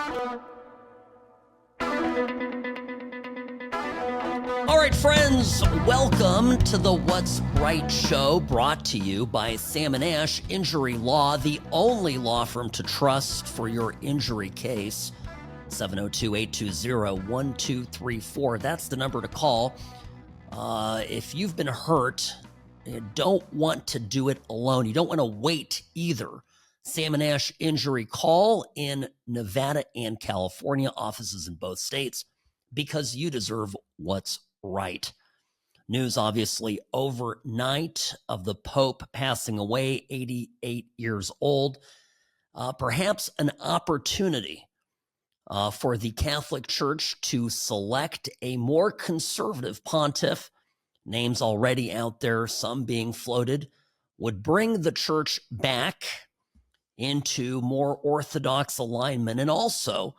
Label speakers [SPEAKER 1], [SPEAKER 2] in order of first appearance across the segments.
[SPEAKER 1] All right, friends, welcome to the What's Right show, brought to you by Sam & Ash Injury Law, the only law firm to trust for your injury case. 702-820-1234. That's the number to call. If you've been hurt, you don't want to do it alone. You don't want to wait either. Sam & Ash Injury Call in Nevada and California, offices in both states, because you deserve what's right. News, obviously, overnight of the Pope passing away, 88 years old. Perhaps an opportunity for the Catholic Church to select a more conservative pontiff. Names already out there, some being floated, would bring the church back into more orthodox alignment, and also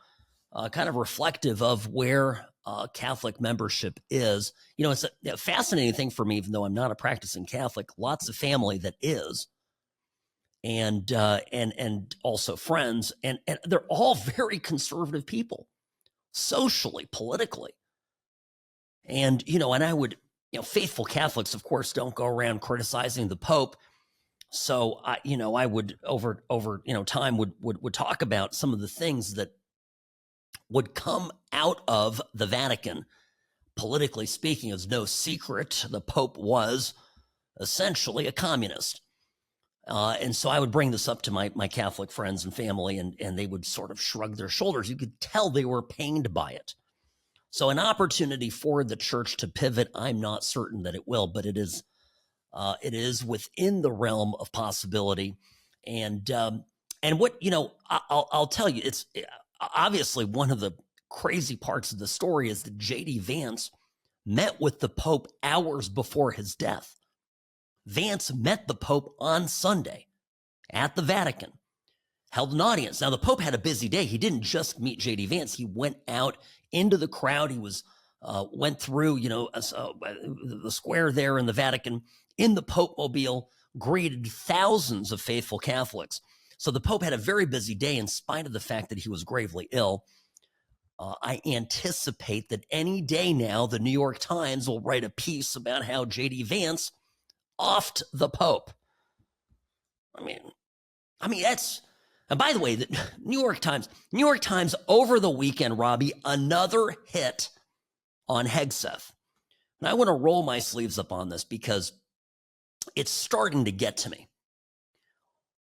[SPEAKER 1] kind of reflective of where Catholic membership is. You know, it's a fascinating thing for me, even though I'm not a practicing Catholic. Lots of family that is, and also friends, and they're all very conservative people, socially, politically. And, and I would, faithful Catholics, of course, don't go around criticizing the Pope. So, I would over time would talk about some of the things that would come out of the Vatican, politically speaking. It's no secret the Pope was essentially a communist. And so I would bring this up to my Catholic friends and family, and they would sort of shrug their shoulders. You could tell they were pained by it. So an opportunity for the church to pivot, I'm not certain that it will, but it is within the realm of possibility. And what, I'll tell you, it's obviously one of the crazy parts of the story is that J.D. Vance met with the Pope hours before his death. Vance met the Pope on Sunday at the Vatican, held an audience. Now, the Pope had a busy day. He didn't just meet J.D. Vance. He went out into the crowd. He went through, the square there in the Vatican in the Pope mobile, greeted thousands of faithful Catholics. So the Pope had a very busy day in spite of the fact that he was gravely ill. I anticipate that any day now, the New York Times will write a piece about how J.D. Vance offed the Pope. I mean, that's, and by the way, the New York Times over the weekend, Robbie, another hit on Hegseth. And I want to roll my sleeves up on this because it's starting to get to me.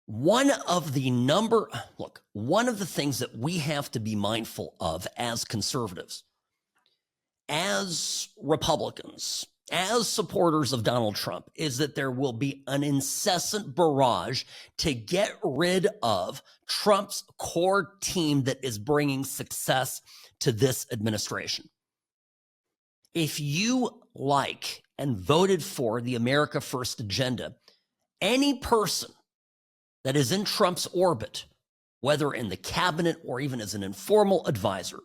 [SPEAKER 1] One of the things that we have to be mindful of as conservatives, as Republicans, as supporters of Donald Trump, is that there will be an incessant barrage to get rid of Trump's core team that is bringing success to this administration. If you like and voted for the America First agenda, any person that is in Trump's orbit, whether in the cabinet or even as an informal advisor,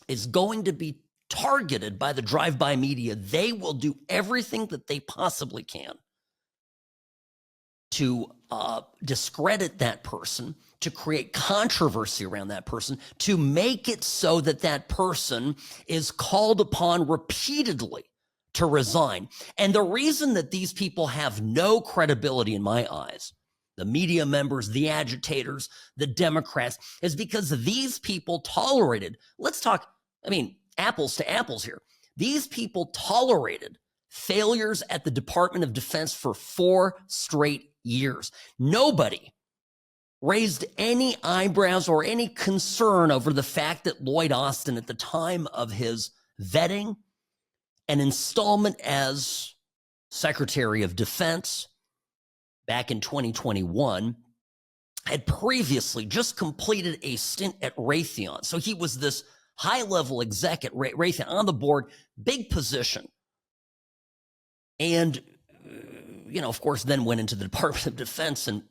[SPEAKER 1] is going to be targeted by the drive-by media. They will do everything that they possibly can to discredit that person, to create controversy around that person, to make it so that that person is called upon repeatedly to resign. And the reason that these people have no credibility in my eyes, the media members, the agitators, the Democrats, is because these people tolerated, let's talk, apples to apples here. These people tolerated failures at the Department of Defense for 4 straight years. Nobody raised any eyebrows or any concern over the fact that Lloyd Austin, at the time of his vetting and installment as Secretary of Defense back in 2021, had previously just completed a stint at Raytheon. So he was this high-level exec at Raytheon on the board, big position. And, of course, then went into the Department of Defense and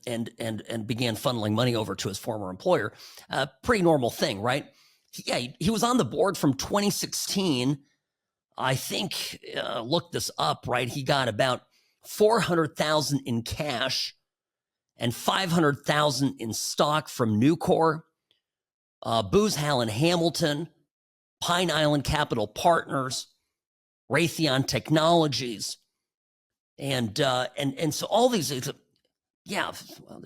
[SPEAKER 1] began funneling money over to his former employer. Pretty normal thing, right? He was on the board from 2016. I think, look this up, right? He got about $400,000 in cash and $500,000 in stock from Nucor. Booz Allen Hamilton, Pine Island Capital Partners, Raytheon Technologies, and so all these, yeah, well,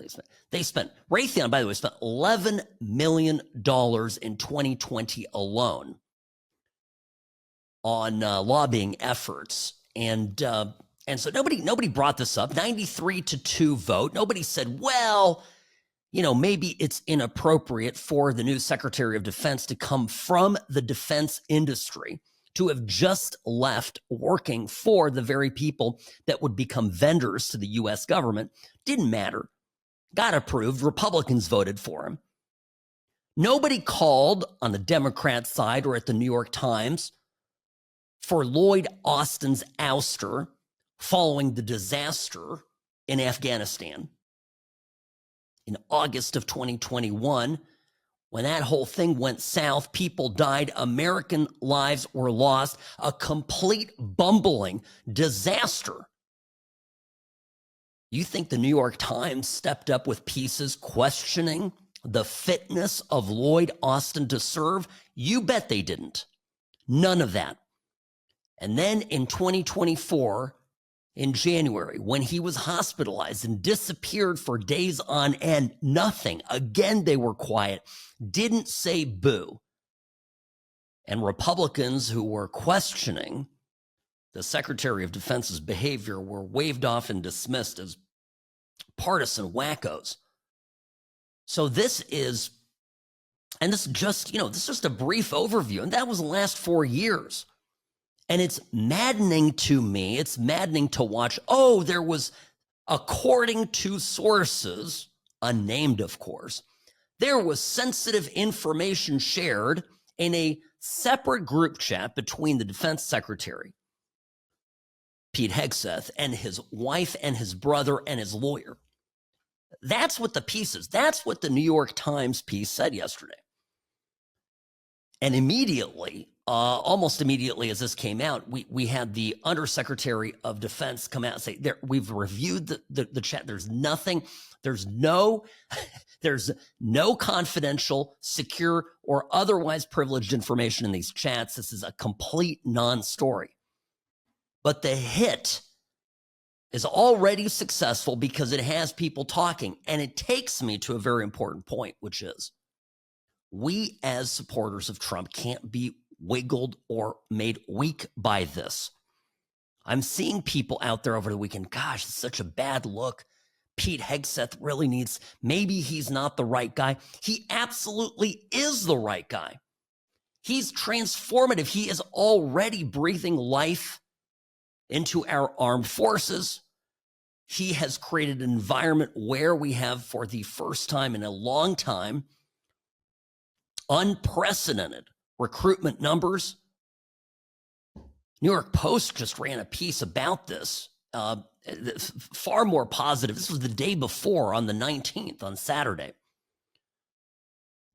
[SPEAKER 1] they spent Raytheon, by the way, spent $11 million in 2020 alone on lobbying efforts, and so nobody brought this up. 93-2 vote. Nobody said, well, maybe it's inappropriate for the new Secretary of Defense to come from the defense industry, to have just left working for the very people that would become vendors to the U.S. government. Didn't matter. Got approved. Republicans voted for him. Nobody called on the Democrat side or at the New York Times for Lloyd Austin's ouster following the disaster in Afghanistan. In August of 2021, when that whole thing went south, people died, American lives were lost, a complete bumbling disaster. You think the New York Times stepped up with pieces questioning the fitness of Lloyd Austin to serve? You bet they didn't. None of that. And then in 2024, in January, when he was hospitalized and disappeared for days on end, nothing. Again, they were quiet, didn't say boo. And Republicans who were questioning the Secretary of Defense's behavior were waved off and dismissed as partisan wackos. So this is just a brief overview, and that was the last 4 years. And it's maddening to me. It's maddening to watch. Oh, there was, according to sources, unnamed, of course, there was sensitive information shared in a separate group chat between the defense secretary, Pete Hegseth, and his wife and his brother and his lawyer. That's what the piece is. That's what the New York Times piece said yesterday. And immediately, almost immediately as this came out, we had the Undersecretary of Defense come out and say, we've reviewed the chat. There's nothing, there's no confidential, secure, or otherwise privileged information in these chats. This is a complete non-story. But the hit is already successful because it has people talking. And it takes me to a very important point, which is we as supporters of Trump can't be wiggled or made weak by this. I'm seeing people out there over the weekend, gosh, it's such a bad look. Pete Hegseth really needs, maybe he's not the right guy. He absolutely is the right guy. He's transformative. He is already breathing life into our armed forces. He has created an environment where we have, for the first time in a long time, unprecedented recruitment numbers. New York Post just ran a piece about this, far more positive. This was the day before, on the 19th, on Saturday.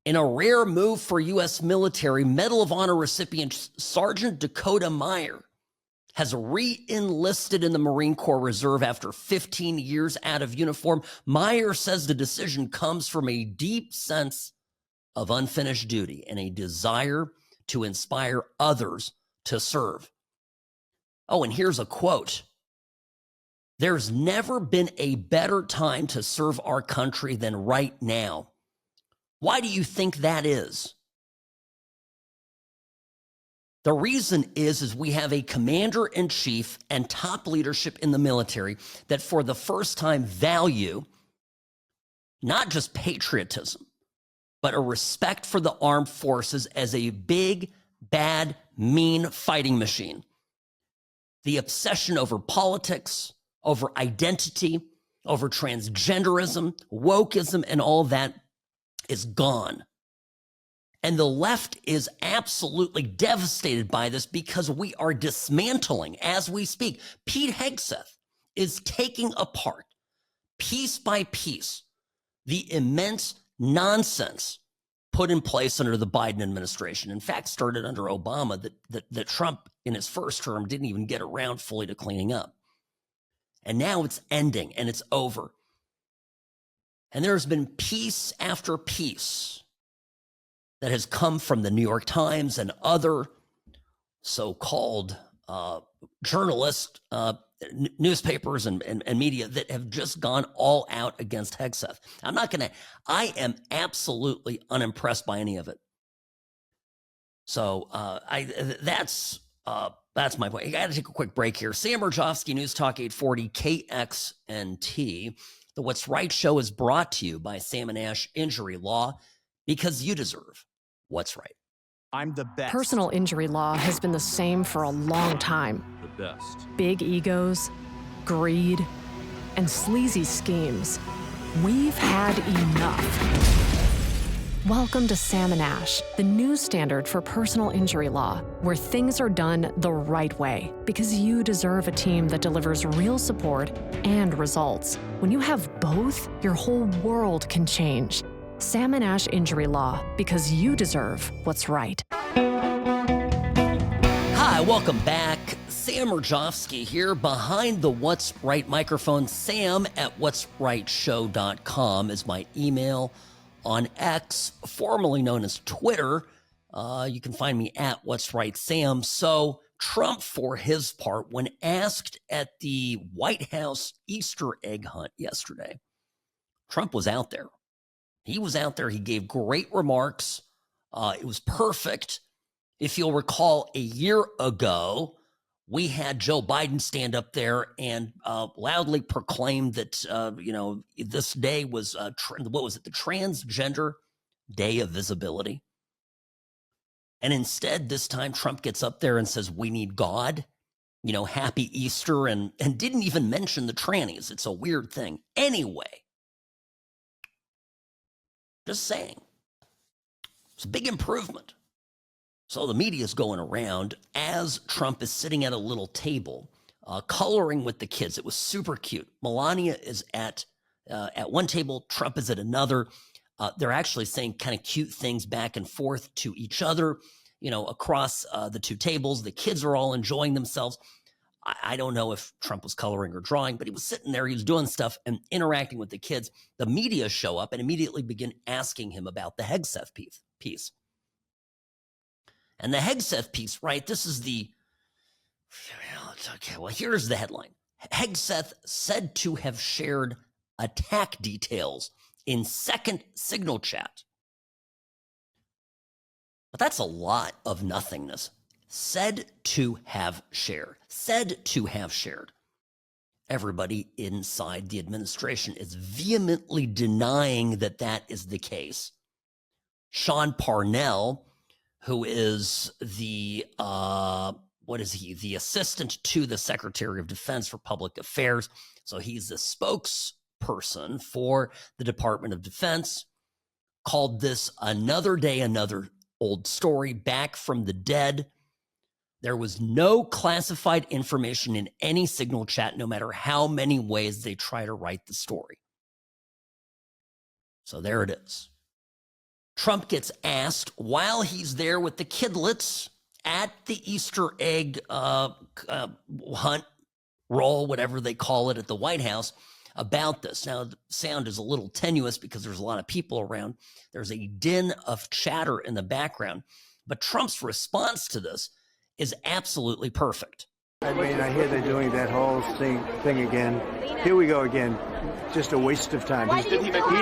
[SPEAKER 1] In a rare move for U.S. military, Medal of Honor recipient Sergeant Dakota Meyer has re-enlisted in the Marine Corps Reserve after 15 years out of uniform. Meyer says the decision comes from a deep sense of unfinished duty and a desire to inspire others to serve. Oh, and here's a quote. There's never been a better time to serve our country than right now. Why do you think that is? The reason is we have a commander-in-chief and top leadership in the military that for the first time value not just patriotism, but a respect for the armed forces as a big, bad, mean fighting machine. The obsession over politics, over identity, over transgenderism, wokeism, and all that is gone. And the left is absolutely devastated by this because we are dismantling as we speak. Pete Hegseth is taking apart, piece by piece, the immense nonsense put in place under the Biden administration. In fact, started under Obama that Trump in his first term didn't even get around fully to cleaning up. And now it's ending and it's over. And there's been piece after piece that has come from the New York Times and other so-called journalists, newspapers and media that have just gone all out against Hegseth. I am absolutely unimpressed by any of it. So that's my point. I got to take a quick break here. Sam Mirejovsky, News Talk 840 KXNT. The What's Right show is brought to you by Sam & Ash Injury Law, because you deserve what's right.
[SPEAKER 2] I'm the best.
[SPEAKER 3] Personal injury law has been the same for a long time.
[SPEAKER 2] The best.
[SPEAKER 3] Big egos, greed, and sleazy schemes. We've had enough. Welcome to Sam & Ash, the new standard for personal injury law, where things are done the right way, because you deserve a team that delivers real support and results. When you have both, your whole world can change. Sam & Ash Injury Law, because you deserve what's right.
[SPEAKER 1] Hi, welcome back. Sam Mirejovsky here behind the What's Right microphone. Sam at what'srightshow.com is my email. On X, formerly known as Twitter, you can find me at What's Right Sam. So Trump, for his part, when asked at the White House Easter egg hunt yesterday, Trump was out there. He was out there. He gave great remarks. It was perfect. If you'll recall, a year ago, we had Joe Biden stand up there and loudly proclaim that, this day was, what was it, the Transgender Day of Visibility. And instead, this time, Trump gets up there and says, we need God, happy Easter, and didn't even mention the trannies. It's a weird thing. Anyway, just saying, it's a big improvement. So the media is going around as Trump is sitting at a little table, coloring with the kids. It was super cute. Melania is at one table. Trump is at another. They're actually saying kind of cute things back and forth to each other, across the two tables. The kids are all enjoying themselves. I don't know if Trump was coloring or drawing, but he was sitting there. He was doing stuff and interacting with the kids. The media show up and immediately begin asking him about the Hegseth piece. And the Hegseth piece, right? This is okay, well, here's the headline. Hegseth said to have shared attack details in second signal chat. But that's a lot of nothingness. Said to have shared. Said to have shared. Everybody inside the administration is vehemently denying that that is the case. Sean Parnell, who is the, the assistant to the Secretary of Defense for Public Affairs. So he's the spokesperson for the Department of Defense, called this another day, another old story, back from the dead. There was no classified information in any signal chat, no matter how many ways they try to write the story. So there it is. Trump gets asked while he's there with the kidlets at the Easter egg hunt, roll, whatever they call it at the White House, about this. Now, the sound is a little tenuous because there's a lot of people around. There's a din of chatter in the background. But Trump's response to this is absolutely perfect.
[SPEAKER 4] I mean, I hear they're doing that whole thing again. Here we go again. Just a waste of time. He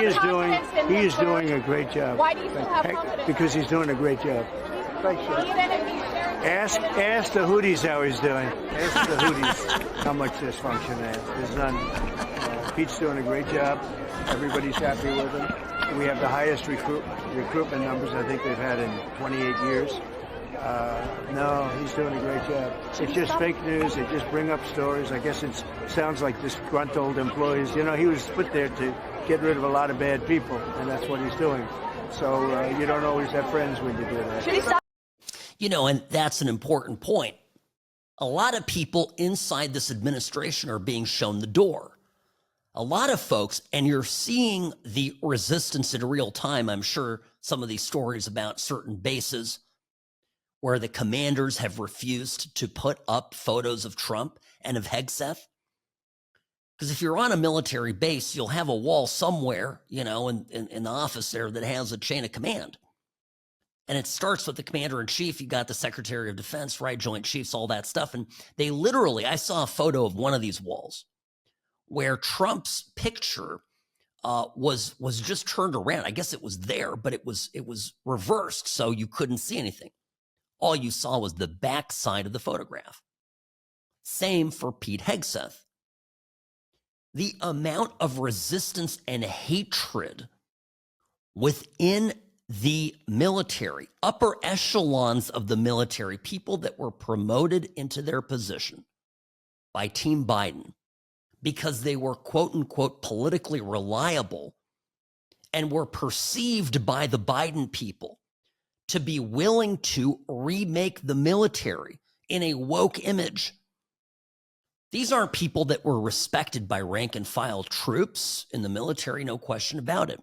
[SPEAKER 4] is doing a great job.
[SPEAKER 5] Why do you still have confidence?
[SPEAKER 4] Because he's doing a great job. Thanks, Ask the Houthis how he's doing. Ask the Houthis how much dysfunction there's none. Pete's doing a great job. Everybody's happy with him. We have the highest recruitment numbers I think they've had in 28 years. No, he's doing a great job. It's just fake news. They just bring up stories. I guess it sounds like disgruntled employees. He was put there to get rid of a lot of bad people, and that's what he's doing. So you don't always have friends when you do that.
[SPEAKER 1] And that's an important point. A lot of people inside this administration are being shown the door. A lot of folks, and you're seeing the resistance in real time. I'm sure some of these stories about certain bases where the commanders have refused to put up photos of Trump and of Hegseth. Because if you're on a military base, you'll have a wall somewhere, in the office there that has a chain of command. And it starts with the commander-in-chief. You got the secretary of defense, right? Joint chiefs, all that stuff. And they literally, I saw a photo of one of these walls where Trump's picture was just turned around. I guess it was there, but it was reversed, so you couldn't see anything. All you saw was the backside of the photograph. Same for Pete Hegseth. The amount of resistance and hatred within the military, upper echelons of the military, people that were promoted into their position by Team Biden because they were quote unquote politically reliable and were perceived by the Biden people to be willing to remake the military in a woke image. These aren't people that were respected by rank and file troops in the military, no question about it.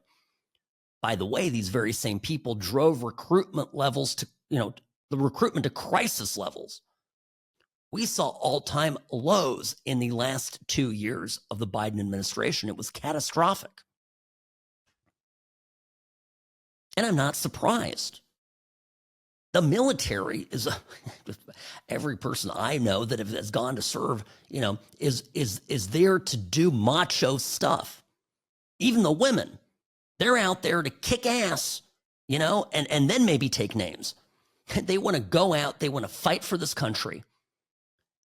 [SPEAKER 1] By the way, these very same people drove recruitment levels to, the recruitment to crisis levels. We saw all-time lows in the last 2 years of the Biden administration. It was catastrophic. And I'm not surprised. The military is every person I know that has gone to serve, is there to do macho stuff. Even the women. They're out there to kick ass, and then maybe take names. They want to go out. They want to fight for this country.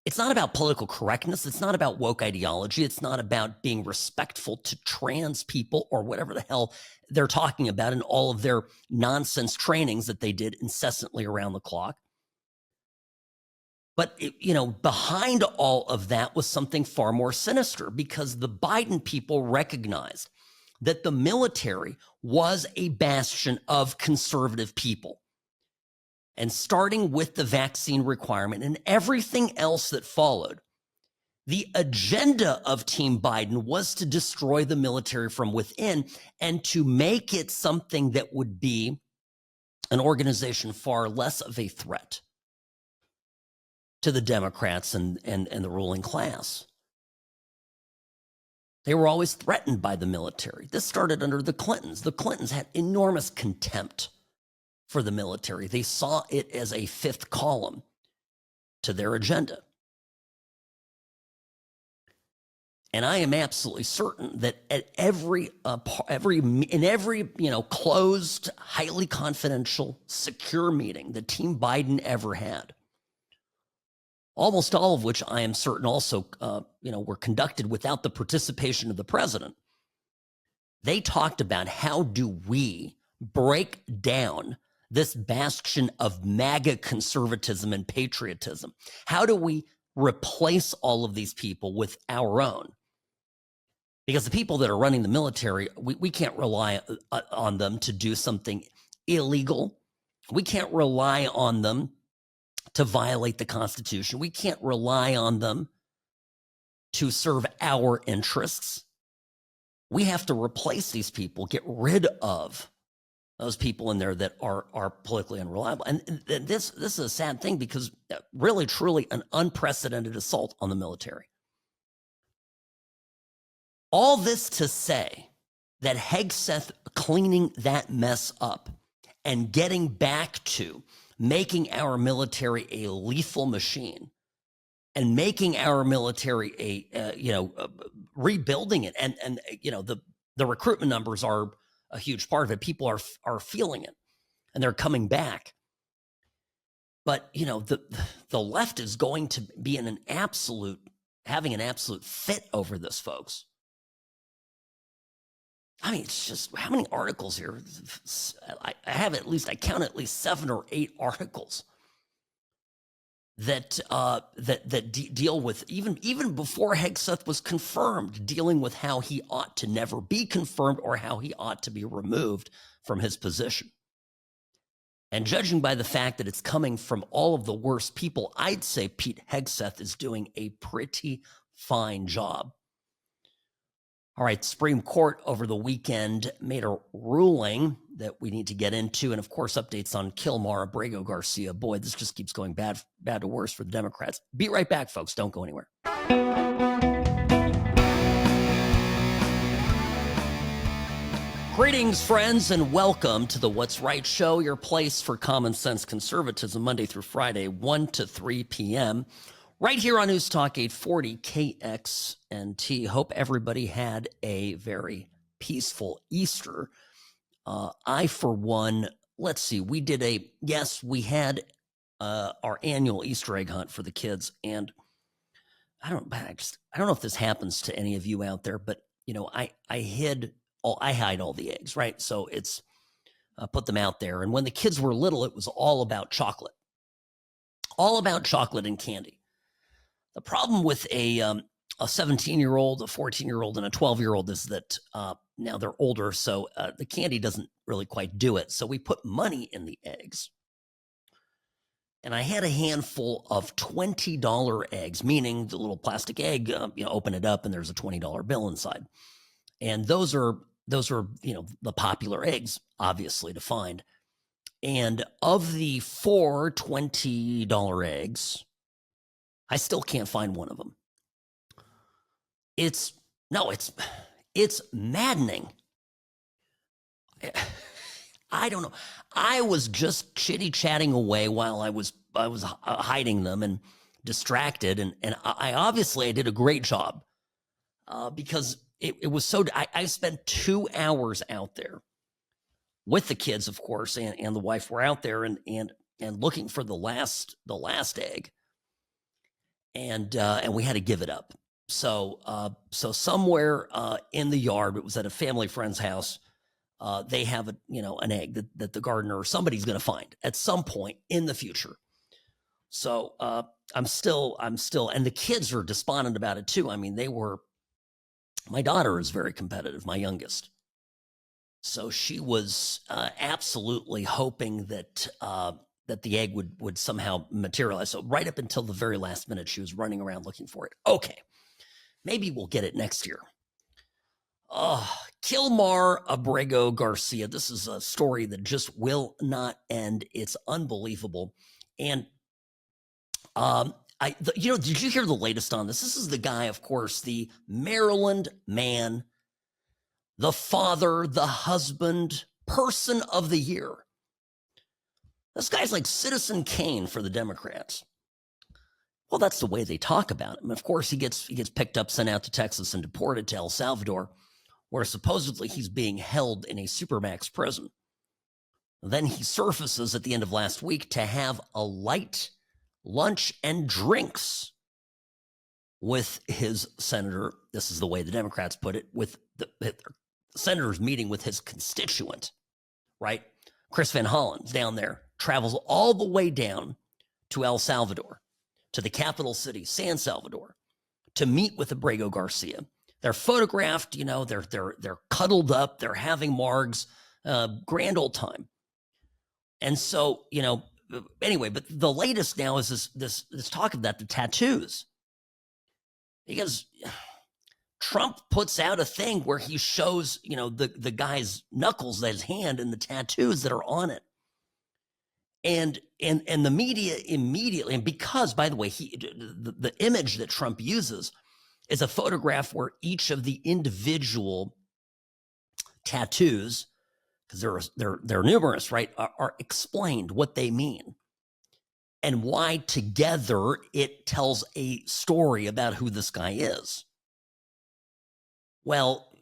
[SPEAKER 1] It's not about political correctness. It's not about woke ideology. It's not about being respectful to trans people or whatever the hell they're talking about in all of their nonsense trainings that they did incessantly around the clock. But, behind all of that was something far more sinister, because the Biden people recognized that the military was a bastion of conservative people. And starting with the vaccine requirement and everything else that followed, the agenda of Team Biden was to destroy the military from within and to make it something that would be an organization far less of a threat to the Democrats and the ruling class. They were always threatened by the military. This started under the Clintons. The Clintons had enormous contempt for the military. They saw it as a fifth column to their agenda. And I am absolutely certain that at every closed, highly confidential, secure meeting that Team Biden ever had, almost all of which I am certain also, were conducted without the participation of the president, they talked about how do we break down this bastion of MAGA conservatism and patriotism? How do we replace all of these people with our own? Because the people that are running the military, we can't rely on them to do something illegal. We can't rely on them to violate the Constitution. We can't rely on them to serve our interests. We have to replace these people, get rid of those people in there that are politically unreliable. And this is a sad thing, because really, truly an unprecedented assault on the military. All this to say that Hegseth cleaning that mess up and getting back to making our military a lethal machine and making our military rebuilding it. And the recruitment numbers are a huge part of it. People are feeling it and they're coming back. But, the left is going to be having an absolute fit over this, folks. I mean, it's just, how many articles here? I count at least 7 or 8 articles that deal with, even before Hegseth was confirmed, dealing with how he ought to never be confirmed or how he ought to be removed from his position. And judging by the fact that it's coming from all of the worst people, I'd say Pete Hegseth is doing a pretty fine job. All right, Supreme Court over the weekend made a ruling that we need to get into, and of course, updates on Kilmar, Abrego, Garcia. Boy, this just keeps going bad to worse for the Democrats. Be right back, folks. Don't go anywhere. Greetings, friends, and welcome to the What's Right Show, your place for common sense conservatism, Monday through Friday, 1 to 3 p.m., right here on News Talk 840 KXNT. Hope everybody had a very peaceful Easter. I, for one, let's see, we had our annual Easter egg hunt for the kids, and I don't know if this happens to any of you out there, but I hide all the eggs, right? So it's put them out there. And when the kids were little, it was all about chocolate and candy. The problem with a 17-year-old, a 14-year-old, and a 12-year-old is that now they're older, so the candy doesn't really quite do it. So we put money in the eggs. And I had a handful of $20 eggs, meaning the little plastic egg, open it up and there's a $20 bill inside. And those are the popular eggs, obviously, to find. And of the 4 $20 eggs, I still can't find one of them. It's maddening. I don't know. I was just chitty-chatting away while I was hiding them and distracted, and I did a great job because it was so. I spent 2 hours out there with the kids, of course, and the wife were out there and looking for the last egg, and we had to give it up. So somewhere in the yard, it was at a family friend's house. They have an egg that the gardener or somebody's going to find at some point in the future. So I'm still, and the kids are despondent about it too. I mean, my daughter is very competitive, my youngest. So she was absolutely hoping that the egg would somehow materialize. So right up until the very last minute, she was running around looking for it. Okay, maybe we'll get it next year. Kilmar, Abrego, Garcia. This is a story that just will not end. It's unbelievable. And did you hear the latest on this? This is the guy, of course, the Maryland man, the father, the husband, person of the year. This guy's like Citizen Kane for the Democrats. Well, that's the way they talk about him. Of course, he gets picked up, sent out to Texas, and deported to El Salvador, where supposedly he's being held in a supermax prison. Then he surfaces at the end of last week to have a light lunch and drinks with his senator. This is the way the Democrats put it, with the senator's meeting with his constituent, right? Chris Van Hollen's down there, travels all the way down to El Salvador, to the capital city, San Salvador, to meet with Abrego Garcia. They're photographed, they're cuddled up, they're having margs, grand old time. And so, anyway, but the latest now is this talk of the tattoos. Because Trump puts out a thing where he shows, the guy's knuckles, his hand, and the tattoos that are on it. And the media immediately, and because, by the way, the image that Trump uses is a photograph where each of the individual tattoos, because they're numerous, right, are explained what they mean and why together it tells a story about who this guy is. Well,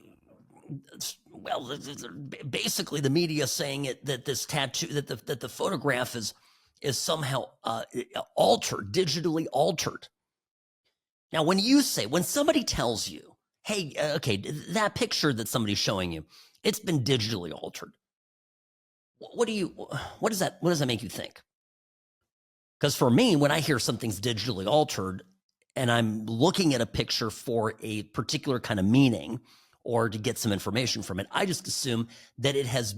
[SPEAKER 1] basically the media saying that this tattoo, that the photograph is somehow altered, digitally altered. Now, when somebody tells you, hey, okay, that picture that somebody's showing you, it's been digitally altered. What does that make you think? Because for me, when I hear something's digitally altered and I'm looking at a picture for a particular kind of meaning or to get some information from it, I just assume that it has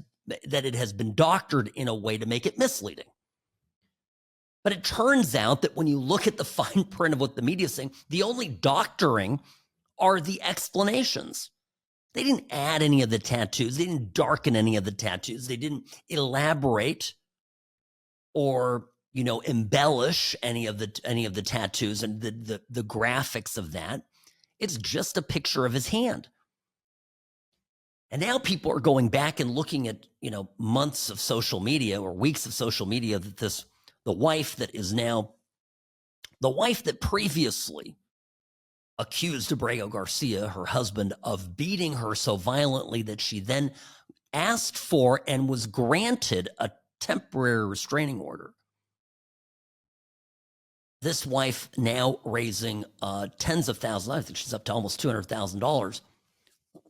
[SPEAKER 1] been doctored in a way to make it misleading. But it turns out that when you look at the fine print of what the media is saying, the only doctoring are the explanations. They didn't add any of the tattoos. They didn't darken any of the tattoos. They didn't elaborate or, embellish any of the tattoos and the graphics of that. It's just a picture of his hand. And now people are going back and looking at, months of social media or weeks of social media that the wife that previously accused Abrego Garcia, her husband, of beating her so violently that she then asked for and was granted a temporary restraining order. This wife now raising tens of thousands. I think she's up to almost $200,000.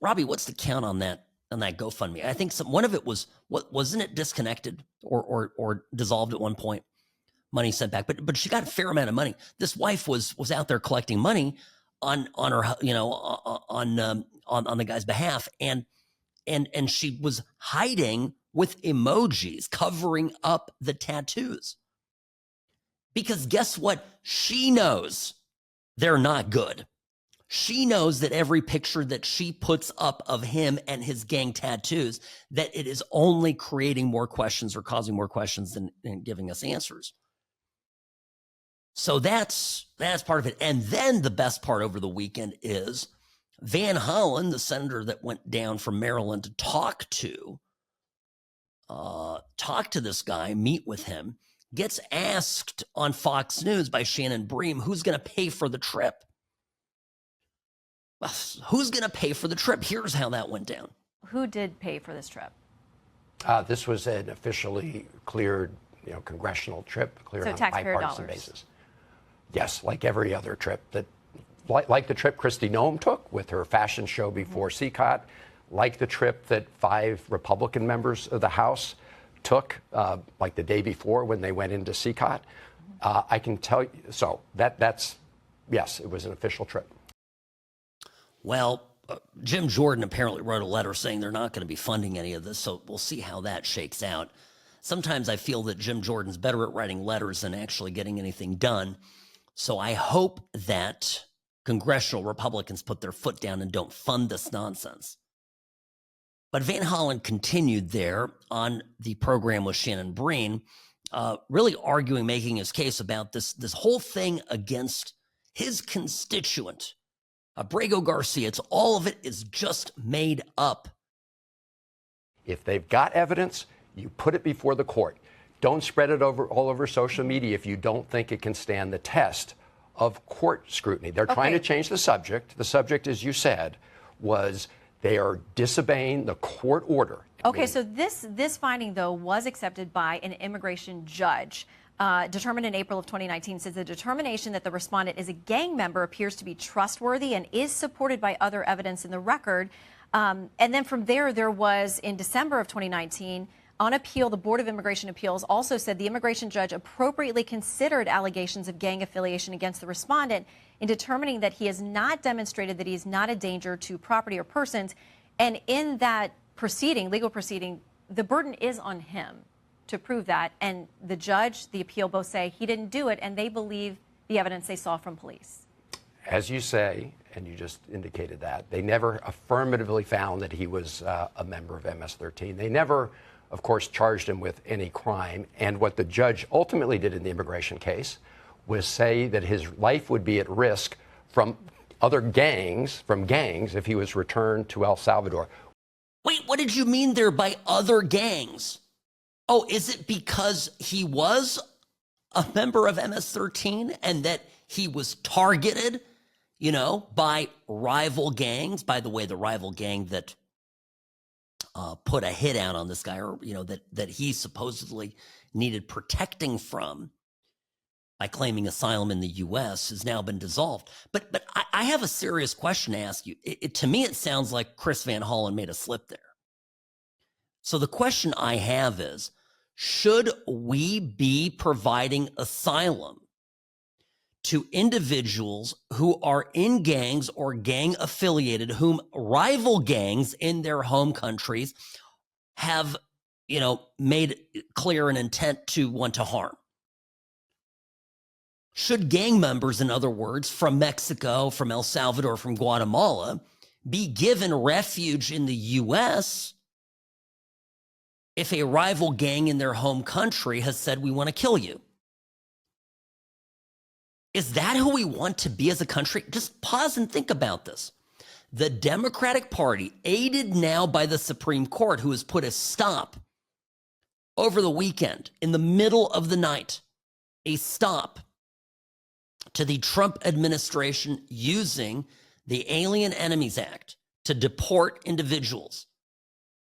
[SPEAKER 1] Robbie, what's the count on that GoFundMe? I think one of it wasn't it disconnected or dissolved at one point? Money sent back, but she got a fair amount of money. This wife was out there collecting money on her, on the guy's behalf, and she was hiding with emojis covering up the tattoos. Because guess what? She knows they're not good. She knows that every picture that she puts up of him and his gang tattoos, that it is only creating more questions or causing more questions than giving us answers. So that's part of it. And then the best part over the weekend is Van Hollen, the senator that went down from Maryland to talk to this guy, meet with him, gets asked on Fox News by Shannon Bream, who's going to pay for the trip? Well, who's going to pay for the trip? Here's how that went down.
[SPEAKER 5] Who did pay for this trip?
[SPEAKER 6] This was an officially cleared, congressional trip, cleared on a bipartisan basis. Yes, like every other trip like the trip Kristi Noem took with her fashion show before CCOT, like the trip that 5 Republican members of the House took, like the day before when they went into CCOT. I can tell you, so yes, it was an official trip.
[SPEAKER 1] Well, Jim Jordan apparently wrote a letter saying they're not going to be funding any of this, so we'll see how that shakes out. Sometimes I feel that Jim Jordan's better at writing letters than actually getting anything done. So I hope that congressional Republicans put their foot down and don't fund this nonsense. But Van Hollen continued there on the program with Shannon Bream, really arguing, making his case about this whole thing against his constituent, Abrego Garcia. It's all of it is just made up.
[SPEAKER 6] If they've got evidence, you put it before the court. Don't spread it all over social media if you don't think it can stand the test of court scrutiny. They're trying to change the subject. The subject, as you said, was they are disobeying the court order.
[SPEAKER 5] Okay, so this finding, though, was accepted by an immigration judge. Determined in April of 2019, says the determination that the respondent is a gang member appears to be trustworthy and is supported by other evidence in the record. And then from there was, in December of 2019, on appeal, the Board of Immigration Appeals also said the immigration judge appropriately considered allegations of gang affiliation against the respondent in determining that he has not demonstrated that he is not a danger to property or persons. And in that proceeding, legal proceeding, the burden is on him to prove that. And the judge, the appeal, both say he didn't do it, and they believe the evidence they saw from police.
[SPEAKER 6] As you say, and you just indicated that, they never affirmatively found that he was a member of MS-13. They never, of course, charged him with any crime. And what the judge ultimately did in the immigration case was say that his life would be at risk from other gangs, if he was returned to El Salvador.
[SPEAKER 1] Wait, what did you mean there by other gangs? Oh, is it because he was a member of MS-13 and that he was targeted, by rival gangs? By the way, the rival gang that put a hit out on this guy, or that he supposedly needed protecting from by claiming asylum in the U.S. has now been dissolved. But I have a serious question to ask you. To me, it sounds like Chris Van Hollen made a slip there. So the question I have is, should we be providing asylum to individuals who are in gangs or gang affiliated, whom rival gangs in their home countries have, made clear an intent to want to harm? Should gang members, in other words, from Mexico, from El Salvador, from Guatemala, be given refuge in the U.S. if a rival gang in their home country has said, we want to kill you? Is that who we want to be as a country? Just pause and think about this. The Democratic Party, aided now by the Supreme Court, who has put a stop over the weekend, in the middle of the night, a stop to the Trump administration using the Alien Enemies Act to deport individuals.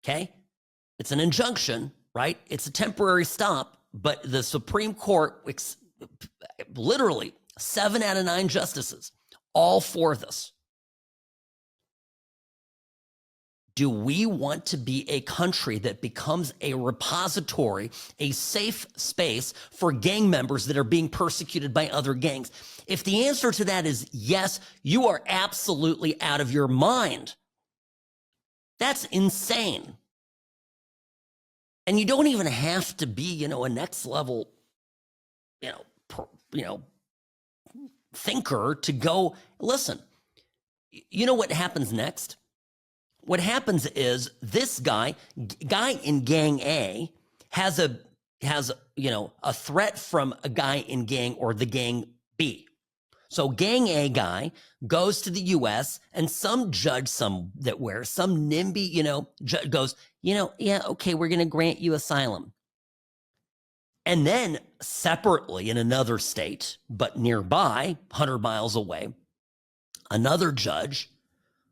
[SPEAKER 1] Okay? It's an injunction, right? It's a temporary stop, but the Supreme Court, literally 7 out of 9 justices, all for this. Do we want to be a country that becomes a repository, a safe space for gang members that are being persecuted by other gangs? If the answer to that is yes, you are absolutely out of your mind. That's insane. And you don't even have to be, a next level, thinker to go, listen, you know what happens next? What happens is this guy in gang A has a threat from a guy in gang or the gang B. So gang A guy goes to the U.S. and some judge, some NIMBY, judge goes, yeah, okay, we're going to grant you asylum. And then separately in another state, but nearby, 100 miles away, another judge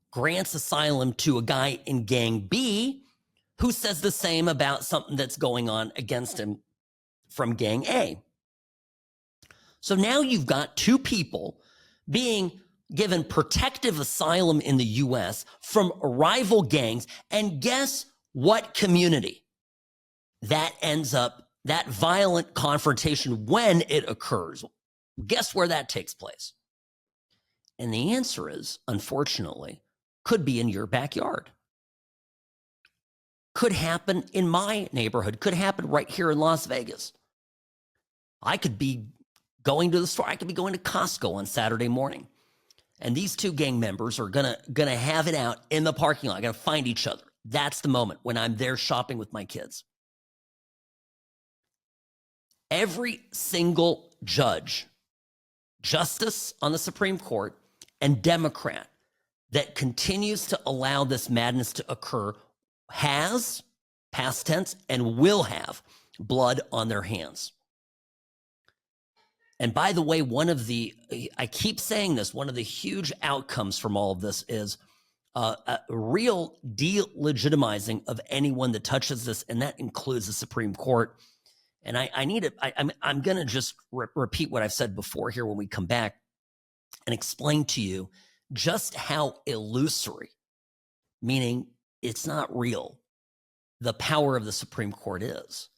[SPEAKER 1] grants asylum to a guy in gang B who says the same about something that's going on against him from gang A. So now you've got 2 people being given protective asylum in the U.S. from rival gangs. And guess what community that ends up, that violent confrontation when it occurs? Guess where that takes place? And the answer is, unfortunately, could be in your backyard. Could happen in my neighborhood. Could happen right here in Las Vegas. I could be going to the store. I could be going to Costco on Saturday morning. And these 2 gang members are gonna have it out in the parking lot. Gonna find each other. That's the moment when I'm there shopping with my kids. Every single judge, justice on the Supreme Court, and Democrat that continues to allow this madness to occur has, past tense, and will have blood on their hands. And by the way, I keep saying this, one of the huge outcomes from all of this is a real delegitimizing of anyone that touches this, and that includes the Supreme Court. And I'm going to just repeat what I've said before here when we come back and explain to you just how illusory, meaning it's not real, the power of the Supreme Court is.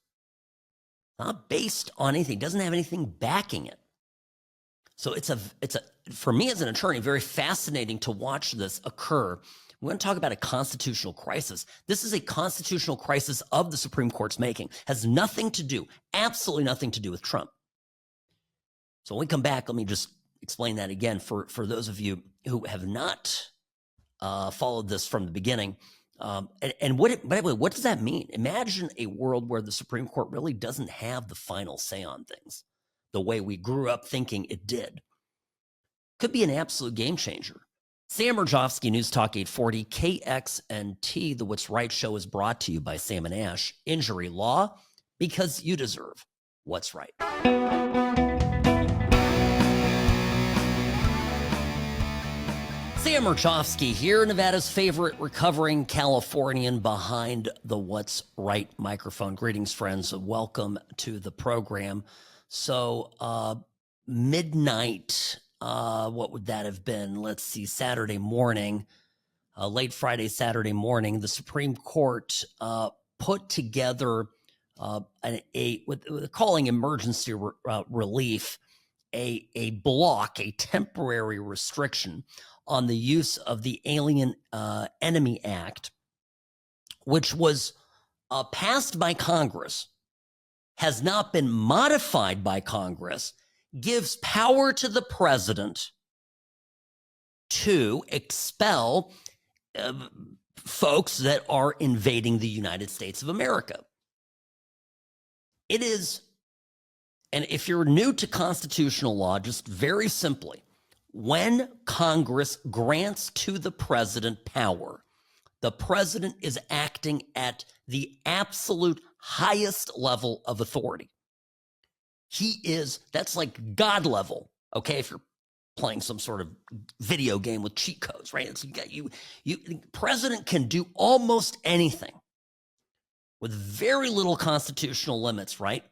[SPEAKER 1] Not based on anything, doesn't have anything backing it. So it's for me as an attorney, very fascinating to watch this occur. We want to talk about a constitutional crisis. This is a constitutional crisis of the Supreme Court's making. Has nothing to do, absolutely nothing to do with Trump. So when we come back, let me just explain that again for those of you who have not followed this from the beginning. And by the way, what does that mean? Imagine a world where the Supreme Court really doesn't have the final say on things the way we grew up thinking it did. Could be an absolute game changer. Sam Mirejovsky, News Talk 840, KXNT. The What's Right show is brought to you by Sam and Ash. Injury law, because you deserve what's right. Sam Mirejovsky here, Nevada's favorite recovering Californian behind the What's Right microphone. Greetings, friends. Welcome to the program. So, midnight, what would that have been? Let's see, Saturday morning, late Friday, Saturday morning, the Supreme Court put together what they're calling emergency relief, a block, a temporary restriction on the use of the Alien Enemy Act, which was passed by Congress, has not been modified by Congress, gives power to the president to expel folks that are invading the United States of America. It is, and if you're new to constitutional law, just very simply, when Congress grants to the president power, the president is acting at the absolute highest level of authority. That's like God level, okay? If you're playing some sort of video game with cheat codes, right? President can do almost anything with very little constitutional limits, right?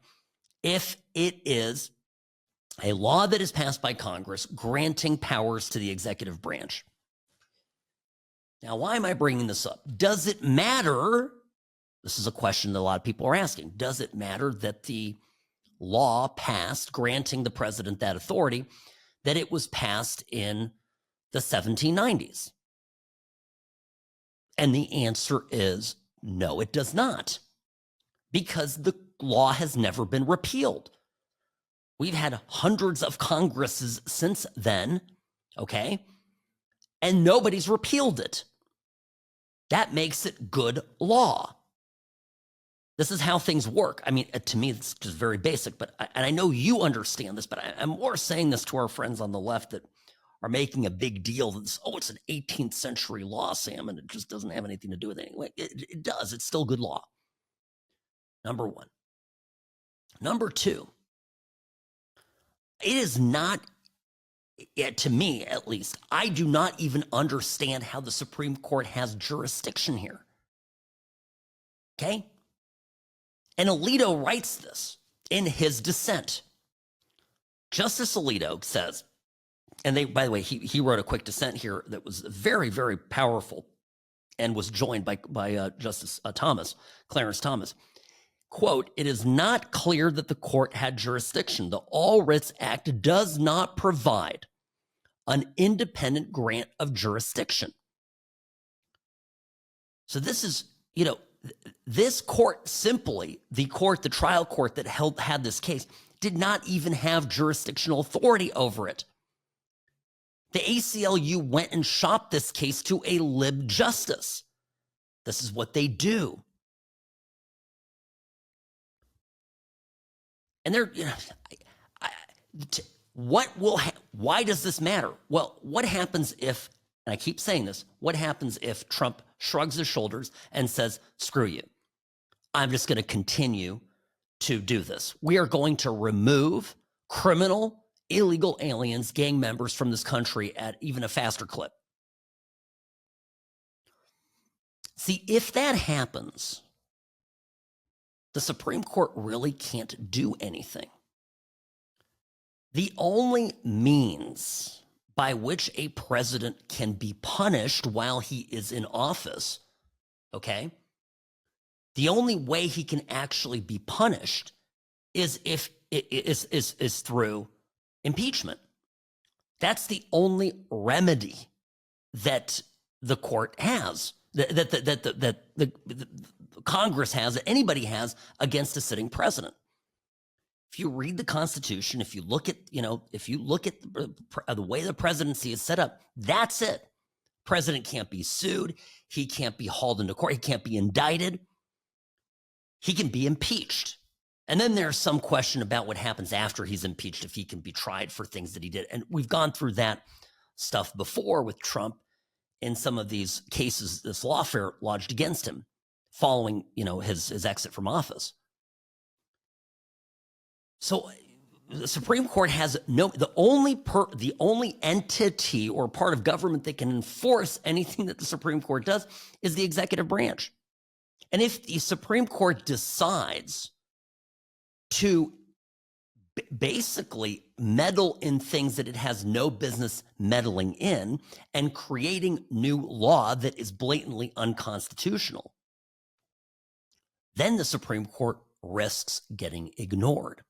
[SPEAKER 1] If it is a law that is passed by Congress granting powers to the executive branch. Now, why am I bringing this up? Does it matter? This is a question that a lot of people are asking. Does it matter that the law passed granting the president that authority, that it was passed in the 1790s? And the answer is no, it does not, because the law has never been repealed. We've had hundreds of Congresses since then, okay? And nobody's repealed it. That makes it good law. This is how things work. I mean, to me, it's just very basic, and I know you understand this, but I'm more saying this to our friends on the left that are making a big deal that it's an 18th century law, Sam, and it just doesn't have anything to do with anything. It does. It's still good law. Number one. Number two, it is not, to me at least, I do not even understand how the Supreme Court has jurisdiction here. Okay? And Alito writes this in his dissent. Justice Alito says, and by the way, he wrote a quick dissent here that was very, very powerful and was joined by Justice Clarence Thomas. Quote, "It is not clear that the court had jurisdiction. The All Writs Act does not provide an independent grant of jurisdiction." So this is, this court simply, the trial court that had this case, did not even have jurisdictional authority over it. The ACLU went and shopped this case to a lib justice. This is what they do. And they're, why does this matter? Well, what happens if, and I keep saying this, what happens if Trump shrugs his shoulders and says, screw you, I'm just going to continue to do this. We are going to remove criminal, illegal aliens, gang members from this country at even a faster clip. See, if that happens, the Supreme Court really can't do anything. The only means by which a president can be punished while he is in office, okay? The only way he can actually be punished is through impeachment. That's the only remedy that the court has, that the Congress has, that anybody has against a sitting president. If you read the Constitution, if you look at the way the presidency is set up, that's it. President can't be sued. He can't be hauled into court. He can't be indicted. He can be impeached. And then there's some question about what happens after he's impeached, if he can be tried for things that he did. And we've gone through that stuff before with Trump in some of these cases, this lawfare lodged against him following, his exit from office. So the Supreme Court has the only entity or part of government that can enforce anything that the Supreme Court does is the executive branch. And if the Supreme Court decides to basically meddle in things that it has no business meddling in and creating new law that is blatantly unconstitutional, then the Supreme Court risks getting ignored.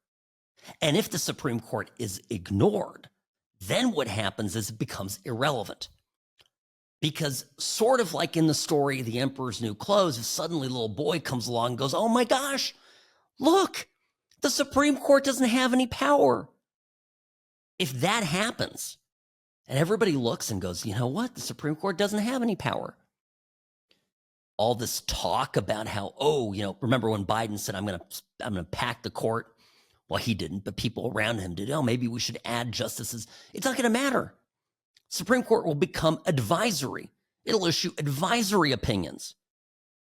[SPEAKER 1] And if the Supreme Court is ignored, then what happens is it becomes irrelevant. Because sort of like in the story, The Emperor's New Clothes, if suddenly a little boy comes along and goes, oh my gosh, look, the Supreme Court doesn't have any power. If that happens, and everybody looks and goes, you know what, the Supreme Court doesn't have any power. All this talk about how, remember when Biden said, I'm gonna pack the court? Well, he didn't, but people around him did. Oh, maybe we should add justices. It's not going to matter. Supreme Court will become advisory. It'll issue advisory opinions.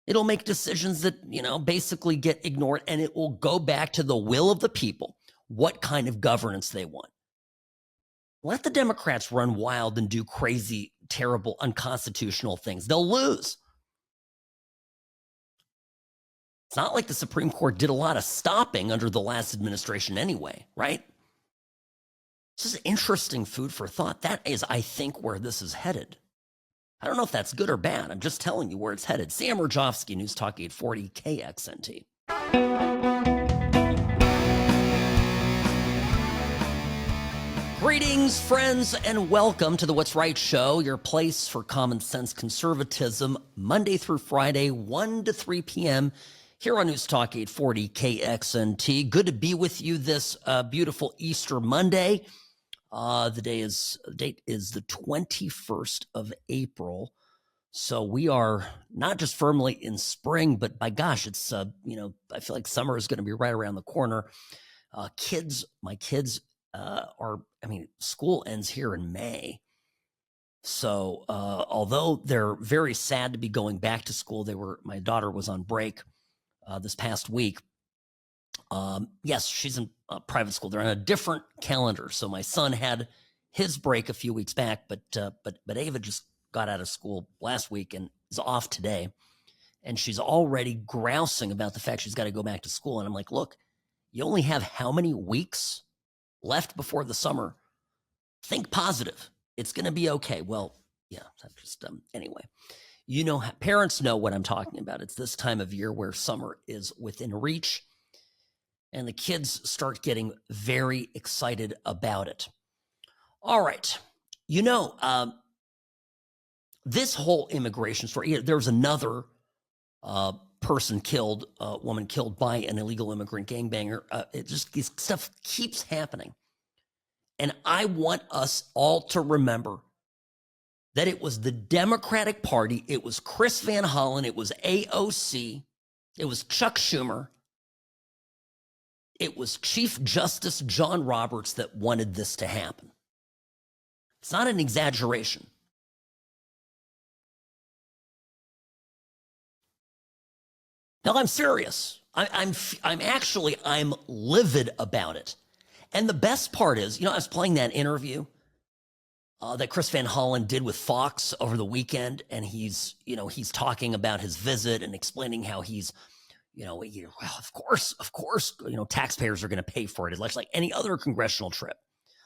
[SPEAKER 1] It'll make decisions that, basically get ignored, and it will go back to the will of the people, what kind of governance they want. Let the Democrats run wild and do crazy, terrible, unconstitutional things. They'll lose. It's not like the Supreme Court did a lot of stopping under the last administration anyway, right? This is interesting food for thought. That is, I think, where this is headed. I don't know if that's good or bad. I'm just telling you where it's headed. Sam Mirejovsky, News Talk 840 KXNT. Greetings, friends, and welcome to the What's Right Show, your place for common sense conservatism, Monday through Friday, 1 to 3 p.m., here on News Talk 840 KXNT. Good to be with you this beautiful Easter Monday. The date is the 21st of April. So we are not just firmly in spring, but by gosh, it's, I feel like summer is going to be right around the corner. My kids school ends here in May. So although they're very sad to be going back to school, my daughter was on break this past week. Yes, she's in private school. They're on a different calendar. So my son had his break a few weeks back, but Ava just got out of school last week and is off today. And she's already grousing about the fact she's got to go back to school. And I'm like, look, you only have how many weeks left before the summer? Think positive. It's going to be okay. Well, yeah, anyway. Parents know what I'm talking about. It's this time of year where summer is within reach, and the kids start getting very excited about it. All right. This whole immigration story, there was another person killed, woman killed by an illegal immigrant gangbanger. This stuff keeps happening. And I want us all to remember that it was the Democratic Party, it was Chris Van Hollen, it was AOC, it was Chuck Schumer, it was Chief Justice John Roberts that wanted this to happen. It's not an exaggeration. No, I'm serious. I'm livid about it. And the best part is, I was playing that interview that Chris Van Hollen did with Fox over the weekend, and he's talking about his visit and explaining how he's, of course, taxpayers are going to pay for it. It's like any other congressional trip.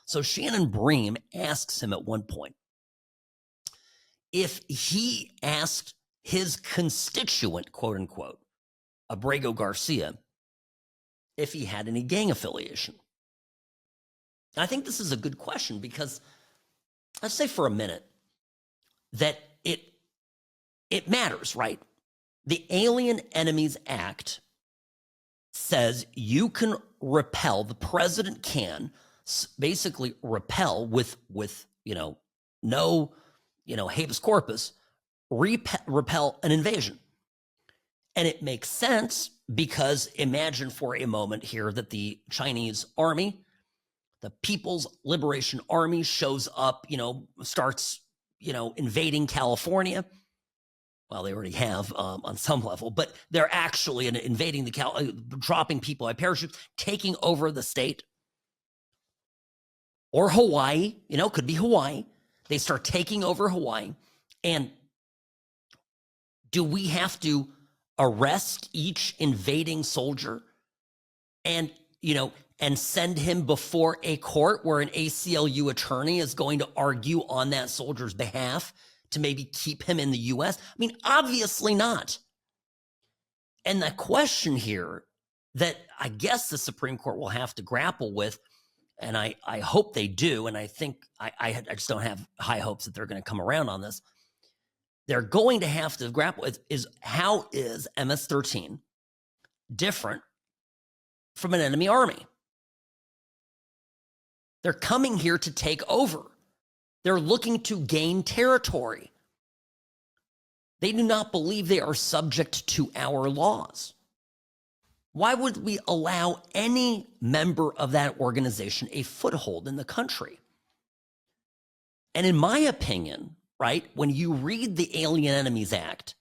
[SPEAKER 1] So Shannon Bream asks him at one point if he asked his constituent, quote unquote, Abrego Garcia, if he had any gang affiliation. I think this is a good question because let's say for a minute that it matters, right? The Alien Enemies Act says you can repel, the president can basically repel with no habeas corpus, repel an invasion. And it makes sense because imagine for a moment here that the Chinese army, the People's Liberation Army shows up, starts, invading California. Well, they already have on some level, but they're actually invading dropping people by parachute, taking over the state. Or Hawaii, could be Hawaii. They start taking over Hawaii. And do we have to arrest each invading soldier and send him before a court where an ACLU attorney is going to argue on that soldier's behalf to maybe keep him in the U.S.? Obviously not. And the question here that I guess the Supreme Court will have to grapple with, and I hope they do, and I think I just don't have high hopes that they're going to come around on this, they're going to have to grapple with is how is MS-13 different from an enemy army? They're coming here to take over. They're looking to gain territory. They do not believe they are subject to our laws. Why would we allow any member of that organization a foothold in the country? And in my opinion, right, when you read the Alien Enemies Act,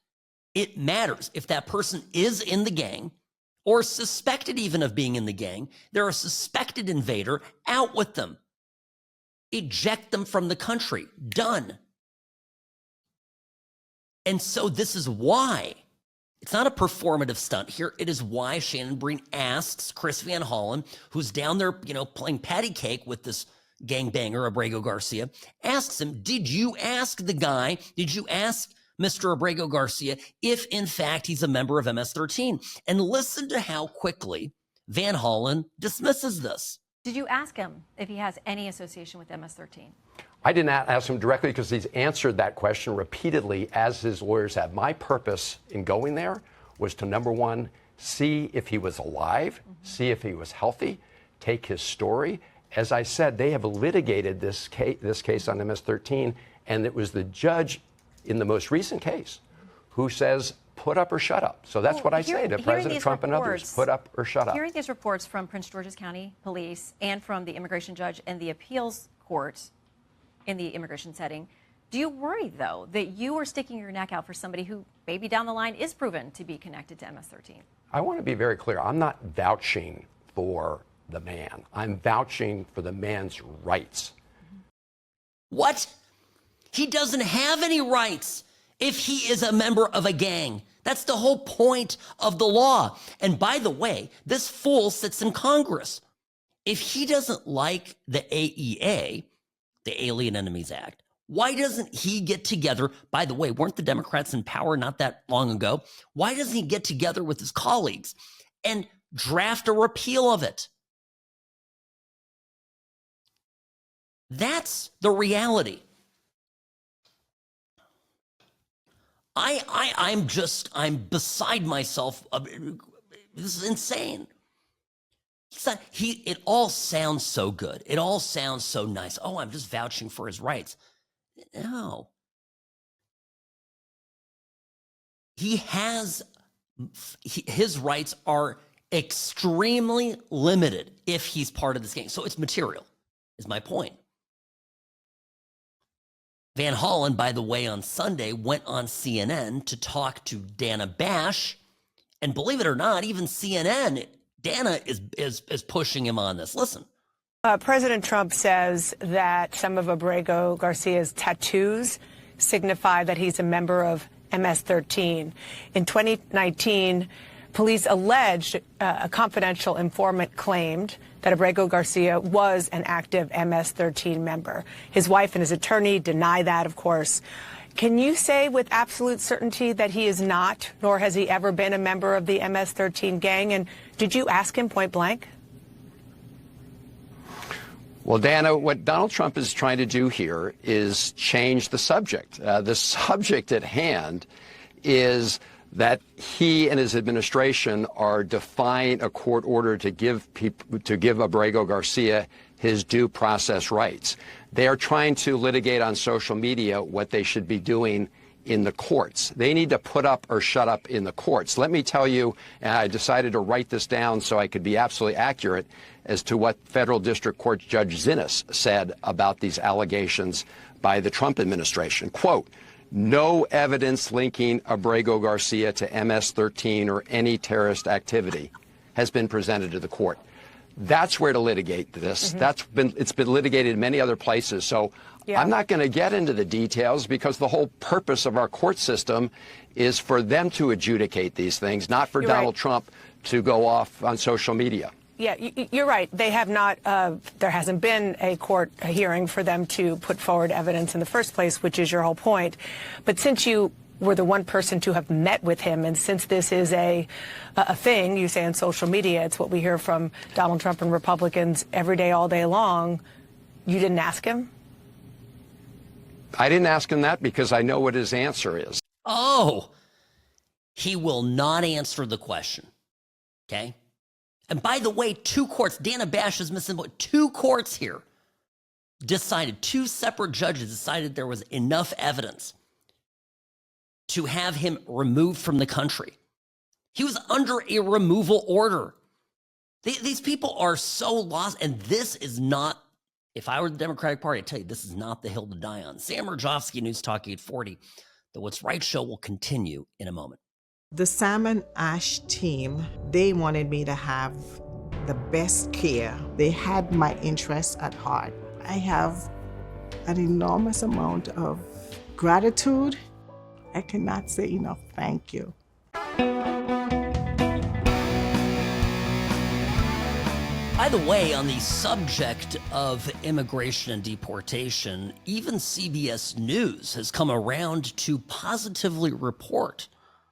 [SPEAKER 1] it matters if that person is in the gang or suspected even of being in the gang. They're a suspected invader. Out with them. Eject them from the country. Done. And so this is why it's not a performative stunt here. It is why Shannon Breen asks Chris Van Hollen, who's down there, playing patty cake with this gangbanger, Abrego Garcia, asks him, did you ask Mr. Abrego Garcia if, in fact, he's a member of MS-13? And listen to how quickly Van Hollen dismisses this.
[SPEAKER 5] Did you ask him if he has any association with MS-13?
[SPEAKER 6] I did not ask him directly because he's answered that question repeatedly, as his lawyers have. My purpose in going there was to, number one, see if he was alive, see if he was healthy, take his story. As I said, they have litigated this case on MS-13, and it was the judge in the most recent case who says, put up or shut up. So that's what I say to President Trump and others, put up or shut up.
[SPEAKER 5] Hearing these reports from Prince George's County Police and from the immigration judge and the appeals court in the immigration setting, do you worry, though, that you are sticking your neck out for somebody who maybe down the line is proven to be connected to MS-13?
[SPEAKER 6] I want to be very clear. I'm not vouching for the man. I'm vouching for the man's rights.
[SPEAKER 1] What? He doesn't have any rights if he is a member of a gang. That's the whole point of the law. And by the way, this fool sits in Congress. If he doesn't like the AEA, the Alien Enemies Act, why doesn't he get together? By the way, weren't the Democrats in power not that long ago? Why doesn't he get together with his colleagues and draft a repeal of it? That's the reality. I'm beside myself. This is insane. It all sounds so good. It all sounds so nice. Oh, I'm just vouching for his rights. No. His rights are extremely limited if he's part of this gang. So it's material, is my point. Van Hollen, by the way, on Sunday went on CNN to talk to Dana Bash. And believe it or not, even CNN, Dana is pushing him on this. Listen.
[SPEAKER 7] President Trump says that some of Abrego Garcia's tattoos signify that he's a member of MS-13. In 2019, police alleged a confidential informant claimed that Abrego Garcia was an active MS-13 member. His wife and his attorney deny that, of course. Can you say with absolute certainty that he is not, nor has he ever been a member of the MS-13 gang? And did you ask him point blank?
[SPEAKER 6] Well, Dana, what Donald Trump is trying to do here is change the subject. The subject at hand is that he and his administration are defying a court order to give Abrego Garcia his due process rights. They are trying to litigate on social media what they should be doing in the courts. They need to put up or shut up in the courts. Let me tell you, and I decided to write this down so I could be absolutely accurate as to what Federal District Court Judge Zinnes said about these allegations by the Trump administration. Quote, no evidence linking Abrego Garcia to MS-13 or any terrorist activity has been presented to the court. That's where to litigate this. It's been litigated in many other places. So I'm not going to get into the details because the whole purpose of our court system is for them to adjudicate these things, not for Donald Trump to go off on social media.
[SPEAKER 7] Yeah, you're right. They have not, there hasn't been a court hearing for them to put forward evidence in the first place, which is your whole point. But since you were the one person to have met with him, and since this is a thing, you say on social media, it's what we hear from Donald Trump and Republicans every day, all day long, you didn't ask him?
[SPEAKER 6] I didn't ask him that because I know what his answer is.
[SPEAKER 1] Oh, he will not answer the question. Okay? And by the way, two courts, Dana Bash is missing, two courts here decided, two separate judges decided there was enough evidence to have him removed from the country. He was under a removal order. These people are so lost, and this is not If I were the Democratic Party, I'd tell you this is not the hill to die on. Sam Mirejovsky, News Talk 840. The What's Right show will continue in a moment.
[SPEAKER 8] The Sam and Ash team, they wanted me to have the best care. They had my interests at heart. I have an enormous amount of gratitude. I cannot say enough thank you.
[SPEAKER 1] By the way, on the subject of immigration and deportation, even CBS News has come around to positively report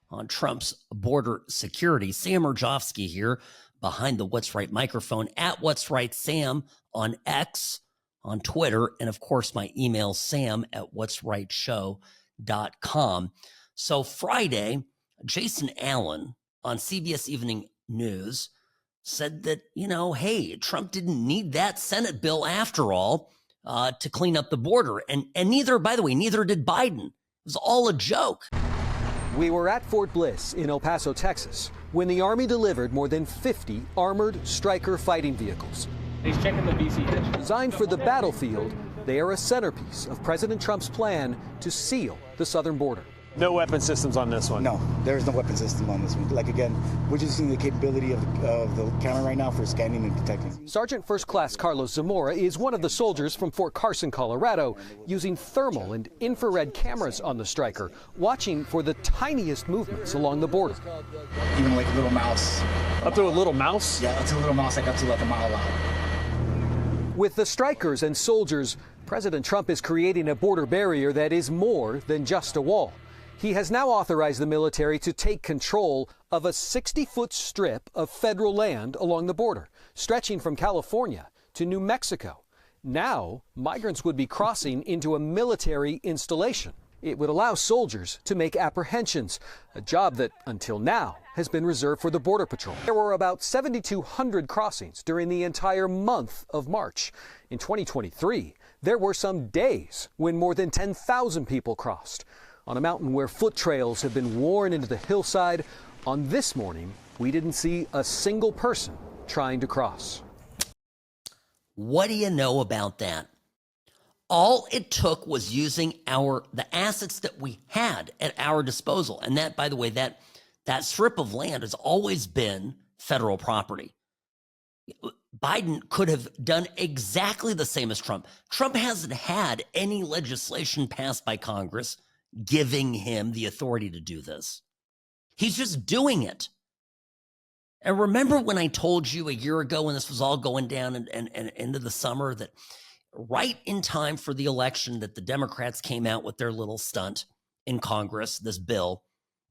[SPEAKER 1] on Trump's border security. Sam Mirejovsky here behind the What's Right microphone at What's Right Sam on X, on Twitter, and of course my email sam@whatsrightshow.com. So Friday, Jason Allen on CBS Evening News said that, hey, Trump didn't need that Senate bill after all to clean up the border. And neither, by the way, neither did Biden. It was all a joke.
[SPEAKER 9] We were at Fort Bliss in El Paso, Texas, when the Army delivered more than 50 armored Stryker fighting vehicles.
[SPEAKER 10] He's checking the VC hitch.
[SPEAKER 9] Designed for the battlefield, they are a centerpiece of President Trump's plan to seal the southern border.
[SPEAKER 11] No weapon systems on this one?
[SPEAKER 12] No, there is no weapon system on this one. Like, again, we're just using the capability of the camera right now for scanning and detecting.
[SPEAKER 9] Sergeant First Class Carlos Zamora is one of the soldiers from Fort Carson, Colorado, using thermal and infrared cameras on the Stryker, watching for the tiniest movements along the border.
[SPEAKER 12] Even like a little mouse.
[SPEAKER 11] Up to a little mouse?
[SPEAKER 12] Yeah, up to a little mouse, like up to like a mile out.
[SPEAKER 9] With the Strykers and soldiers, President Trump is creating a border barrier that is more than just a wall. He has now authorized the military to take control of a 60-foot strip of federal land along the border, stretching from California to New Mexico. Now, migrants would be crossing into a military installation. It would allow soldiers to make apprehensions, a job that, until now, has been reserved for the Border Patrol. There were about 7,200 crossings during the entire month of March. In 2023, there were some days when more than 10,000 people crossed. On a mountain where foot trails have been worn into the hillside, on this morning, we didn't see a single person trying to cross.
[SPEAKER 1] What do you know about that? All it took was using the assets that we had at our disposal. And that, by the way, that strip of land has always been federal property. Biden could have done exactly the same as Trump. Trump hasn't had any legislation passed by Congress giving him the authority to do this. He's just doing it. And remember when I told you a year ago when this was all going down and into the summer that right in time for the election that the Democrats came out with their little stunt in Congress, this bill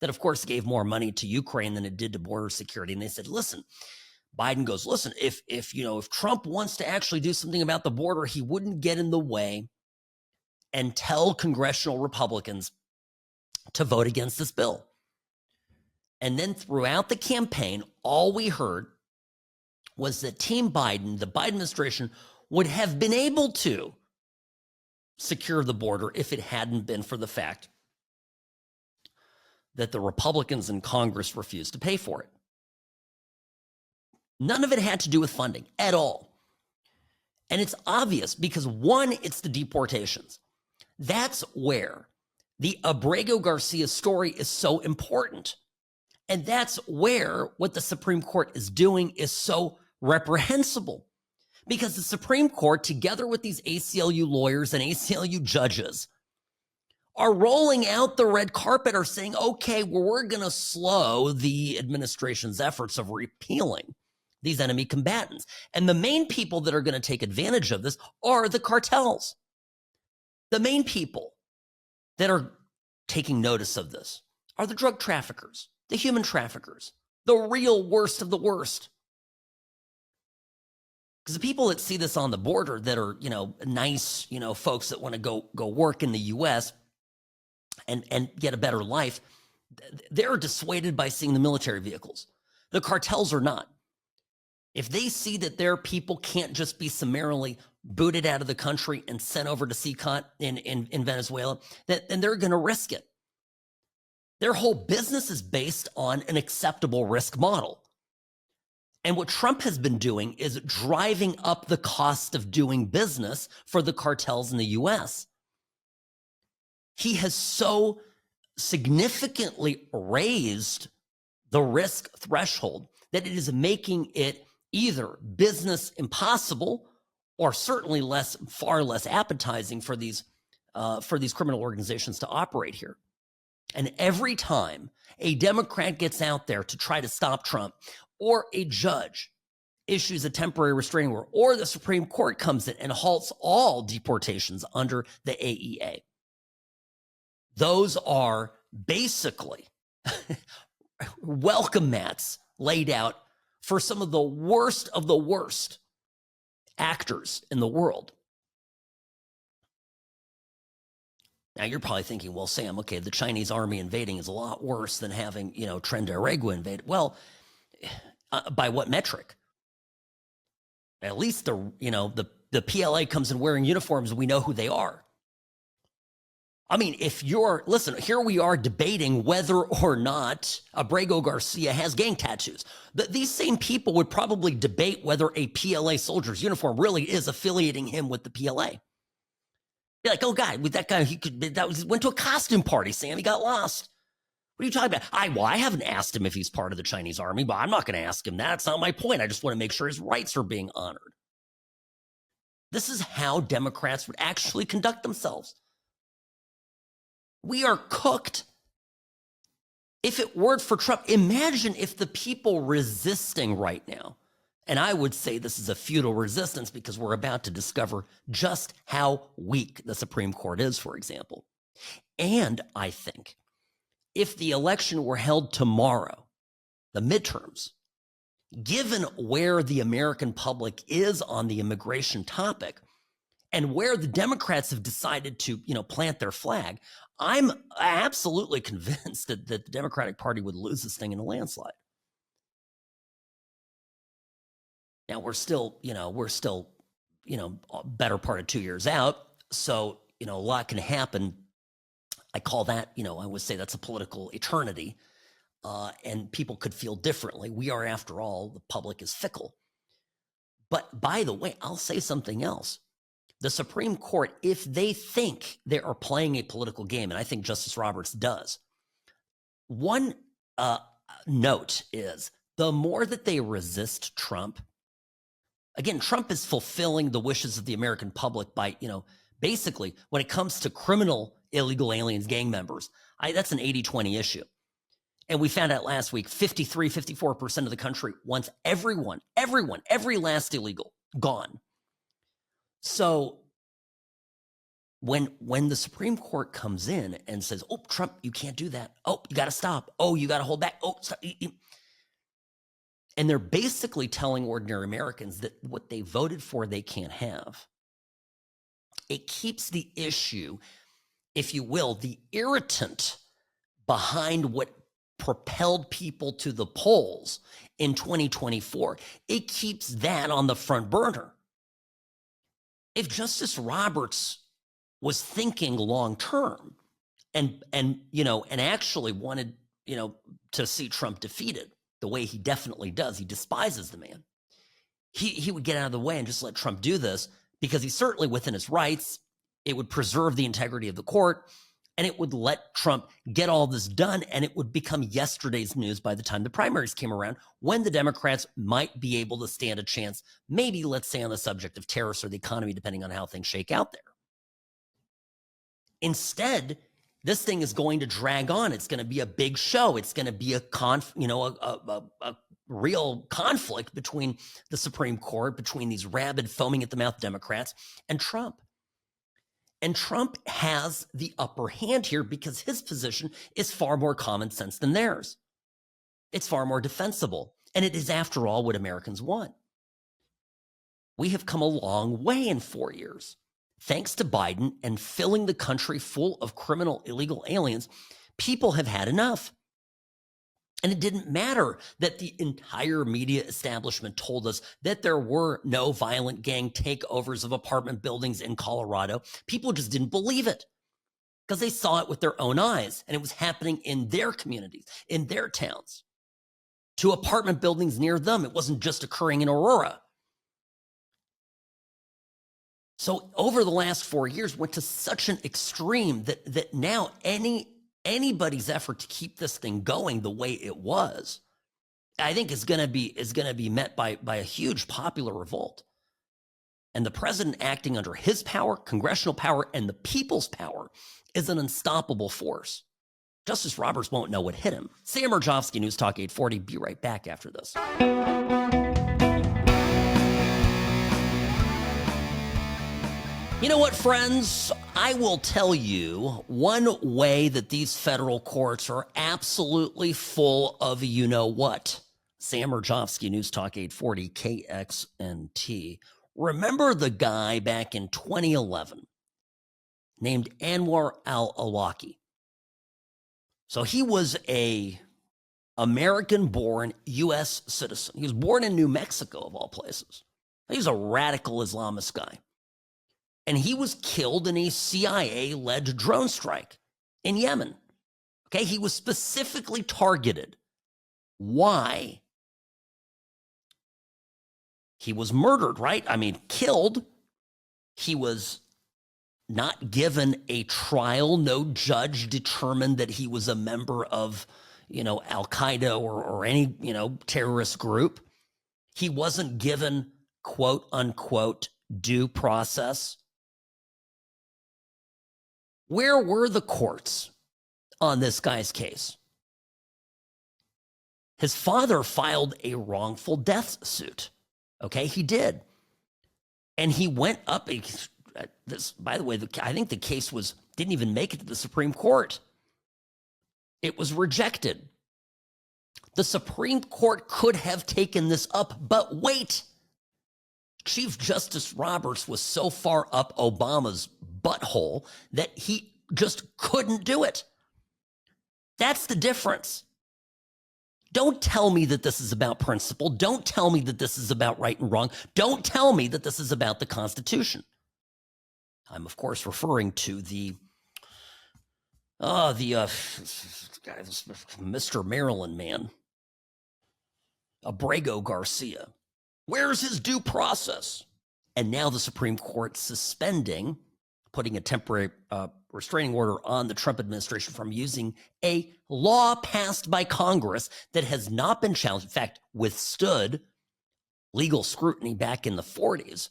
[SPEAKER 1] that of course gave more money to Ukraine than it did to border security. And they said, listen, Biden goes, listen, if Trump wants to actually do something about the border, he wouldn't get in the way and tell congressional Republicans to vote against this bill. And then throughout the campaign, all we heard was that Team Biden, the Biden administration, would have been able to secure the border if it hadn't been for the fact that the Republicans in Congress refused to pay for it. None of it had to do with funding at all. And it's obvious because, one, it's the deportations. That's where the Abrego Garcia story is so important. And that's where what the Supreme Court is doing is so reprehensible. Because the Supreme Court, together with these ACLU lawyers and ACLU judges, are rolling out the red carpet, are saying, okay, well, we're going to slow the administration's efforts of repealing these enemy combatants. And the main people that are going to take advantage of this are the cartels. The main people that are taking notice of this are the drug traffickers, the human traffickers, the real worst of the worst. Because the people that see this on the border that are, nice, folks that want to go work in the U.S. and get a better life, they're dissuaded by seeing the military vehicles. The cartels are not. If they see that their people can't just be summarily booted out of the country and sent over to CCOT in Venezuela, then they're going to risk it. Their whole business is based on an acceptable risk model. And what Trump has been doing is driving up the cost of doing business for the cartels in the U.S. He has so significantly raised the risk threshold that it is making it either business impossible or certainly far less appetizing for these criminal organizations to operate here. And every time a Democrat gets out there to try to stop Trump, or a judge issues a temporary restraining order, or the Supreme Court comes in and halts all deportations under the AEA, those are basically welcome mats laid out for some of the worst actors in the world. Now you're probably thinking, well, Sam, okay, the Chinese army invading is a lot worse than having, Tren de Abrego invade. Well, by what metric? At least the PLA comes in wearing uniforms and we know who they are. I mean, listen, here we are debating whether or not Abrego Garcia has gang tattoos. These same people would probably debate whether a PLA soldier's uniform really is affiliating him with the PLA. Be like, oh, God, with that guy, went to a costume party, Sam. He got lost. What are you talking about? I haven't asked him if he's part of the Chinese army, but I'm not going to ask him that. That's not my point. I just want to make sure his rights are being honored. This is how Democrats would actually conduct themselves. We are cooked. If it weren't for Trump, imagine if the people resisting right now, and I would say this is a futile resistance because we're about to discover just how weak the Supreme Court is, for example. And I think if the election were held tomorrow, the midterms, given where the American public is on the immigration topic and where the Democrats have decided to, plant their flag, I'm absolutely convinced that the Democratic Party would lose this thing in a landslide. Now we're still better part of 2 years out. So, a lot can happen. I call that, I would say that's a political eternity. And people could feel differently. We are, after all, the public is fickle. But by the way, I'll say something else. The Supreme Court, if they think they are playing a political game, and I think Justice Roberts does, one note is the more that they resist Trump, again, Trump is fulfilling the wishes of the American public by, basically when it comes to criminal illegal aliens, gang members, that's an 80-20 issue. And we found out last week, 54% of the country wants everyone, every last illegal gone. So when the Supreme Court comes in and says, oh, Trump, you can't do that. Oh, you got to stop. Oh, you got to hold back. Oh, stop. And they're basically telling ordinary Americans that what they voted for, they can't have. It keeps the issue, if you will, the irritant behind what propelled people to the polls in 2024. It keeps that on the front burner. If Justice Roberts was thinking long term and actually wanted, to see Trump defeated the way he definitely does, he despises the man. He would get out of the way and just let Trump do this because he's certainly within his rights. It would preserve the integrity of the court and it would let Trump get all this done. And it would become yesterday's news by the time the primaries came around, when the Democrats might be able to stand a chance, maybe, let's say, on the subject of tariffs or the economy, depending on how things shake out there. Instead, this thing is going to drag on. It's going to be a big show. It's going to be a real conflict between the Supreme Court, between these rabid, foaming at the mouth Democrats and Trump. And Trump has the upper hand here because his position is far more common sense than theirs. It's far more defensible. And it is, after all, what Americans want. We have come a long way in 4 years. Thanks to Biden and filling the country full of criminal illegal aliens, people have had enough. And it didn't matter that the entire media establishment told us that there were no violent gang takeovers of apartment buildings in Colorado. People just didn't believe it because they saw it with their own eyes, and it was happening in their communities, in their towns. to apartment buildings near them. It wasn't just occurring in Aurora. So over the last 4 years, went to such an extreme that now anybody's effort to keep this thing going the way it was, I think is going to be met by a huge popular revolt. And the president acting under his power, congressional power, and the people's power is an unstoppable force. Justice Roberts won't know what hit him. Sam Mirejovsky, News Talk 840. Be right back after this. You know what, friends? I will tell you one way that these federal courts are absolutely full of you-know-what. Sam Mirejovsky, News Talk 840, KXNT. Remember the guy back in 2011 named Anwar al-Awlaki? So he was a American-born U.S. citizen. He was born in New Mexico, of all places. He's a radical Islamist guy. And he was killed in a CIA-led drone strike in Yemen. Okay, he was specifically targeted. Why? He was murdered, right? I mean, killed. He was not given a trial. No judge determined that he was a member of, Al-Qaeda or any, terrorist group. He wasn't given, quote unquote, due process. Where were the courts on this guy's case? His father filed a wrongful death suit. Okay, he did. And he went up this, by the way, I think the case didn't even make it to the Supreme Court. It was rejected. The Supreme Court could have taken this up, but wait. Chief Justice Roberts was so far up Obama's butthole that he just couldn't do it. That's the difference. Don't tell me that this is about principle. Don't tell me that this is about right and wrong. Don't tell me that this is about the Constitution. I'm, of course, referring to Mr. Maryland man, Abrego Garcia. Where's his due process? And now the Supreme Court suspending, putting a temporary restraining order on the Trump administration from using a law passed by Congress that has not been challenged, in fact, withstood legal scrutiny back in the 40s,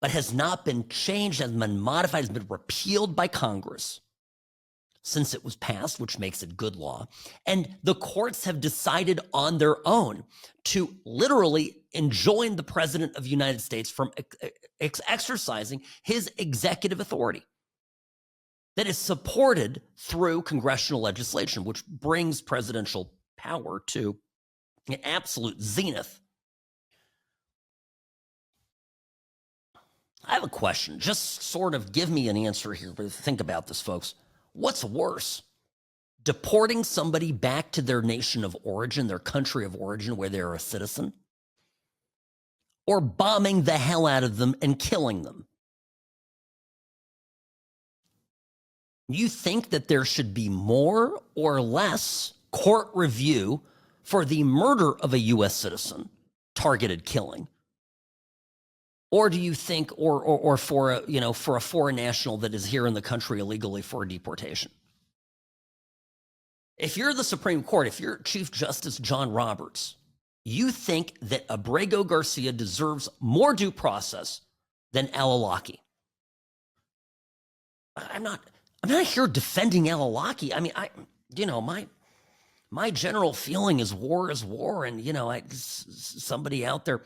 [SPEAKER 1] but has not been changed, has been modified, has been repealed by Congress since it was passed, which makes it good law. And the courts have decided on their own to literally enjoin the president of the United States from exercising his executive authority that is supported through congressional legislation, which brings presidential power to an absolute zenith. I have a question. Just sort of give me an answer here, but think about this, folks. What's worse? Deporting somebody back to their nation of origin, their country of origin, where they're a citizen? Or bombing the hell out of them and killing them? You think that there should be more or less court review for the murder of a U.S. citizen, targeted killing? Or do you think, or for a foreign national that is here in the country illegally for deportation? If you're the Supreme Court, if you're Chief Justice John Roberts, you think that Abrego Garcia deserves more due process than al-Awlaki. I'm not here defending al-Awlaki. I mean, my general feeling is war, and somebody out there.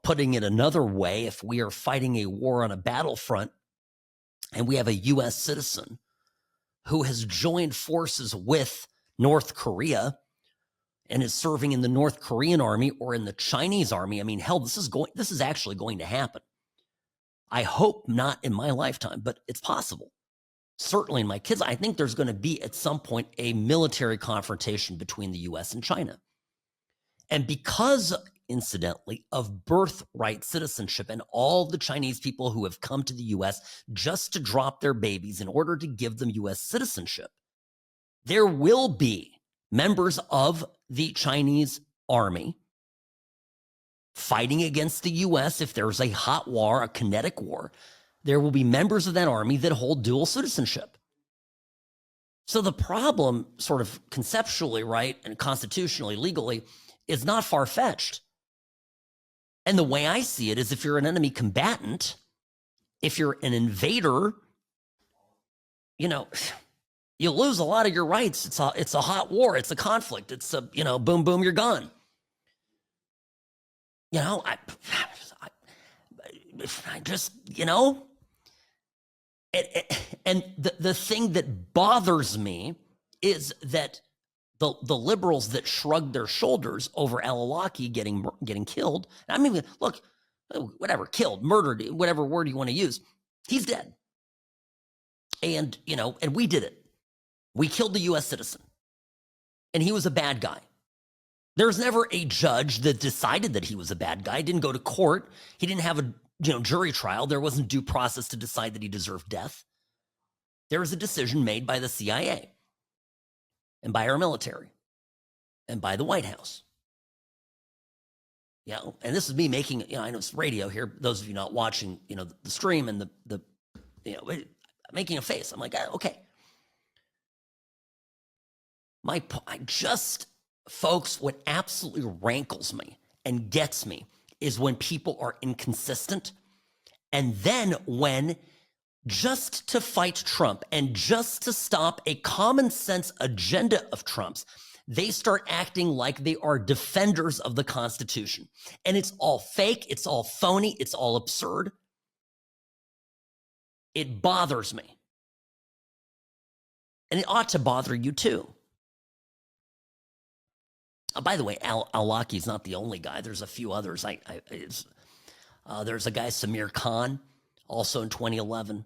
[SPEAKER 1] Putting it another way, if we are fighting a war on a battlefront and we have a U.S. citizen who has joined forces with North Korea and is serving in the North Korean army or in the Chinese army, I mean, hell, this is actually going to happen. I hope not in my lifetime, but it's possible. Certainly in my kids, I think there's going to be at some point a military confrontation between the U.S. and China. And because, incidentally, of birthright citizenship and all the Chinese people who have come to the U.S. just to drop their babies in order to give them U.S. citizenship, there will be members of the Chinese army fighting against the U.S. if there's a hot war, a kinetic war. There will be members of that army that hold dual citizenship. So the problem, sort of conceptually, right, and constitutionally, legally, is not far-fetched. And the way I see it is if you're an enemy combatant, if you're an invader, you know, you lose a lot of your rights. It's a hot war. It's a conflict. It's a, you know, boom, boom, you're gone. You know, I just, you know, and the thing that bothers me is that the liberals that shrugged their shoulders over al-Awlaki getting killed. I mean, look, whatever, killed, murdered, whatever word you want to use, he's dead. And, you know, and we did it. We killed the U.S. citizen. And he was a bad guy. There's never a judge that decided that he was a bad guy. He didn't go to court. He didn't have a jury trial. There wasn't due process to decide that he deserved death. There was a decision made by the CIA and by our military and by the White House. You know, and this is me making, you know, I know it's radio here. Those of you not watching, you know, the stream and the you know, making a face. I'm like, okay. Folks, what absolutely rankles me and gets me is when people are inconsistent. And then when, just to fight Trump and just to stop a common sense agenda of Trump's, they start acting like they are defenders of the Constitution. And it's all fake. It's all phony. It's all absurd. It bothers me. And it ought to bother you too. By the way, al-Awlaki is not the only guy. There's a few others. There's a guy, Samir Khan, also in 2011.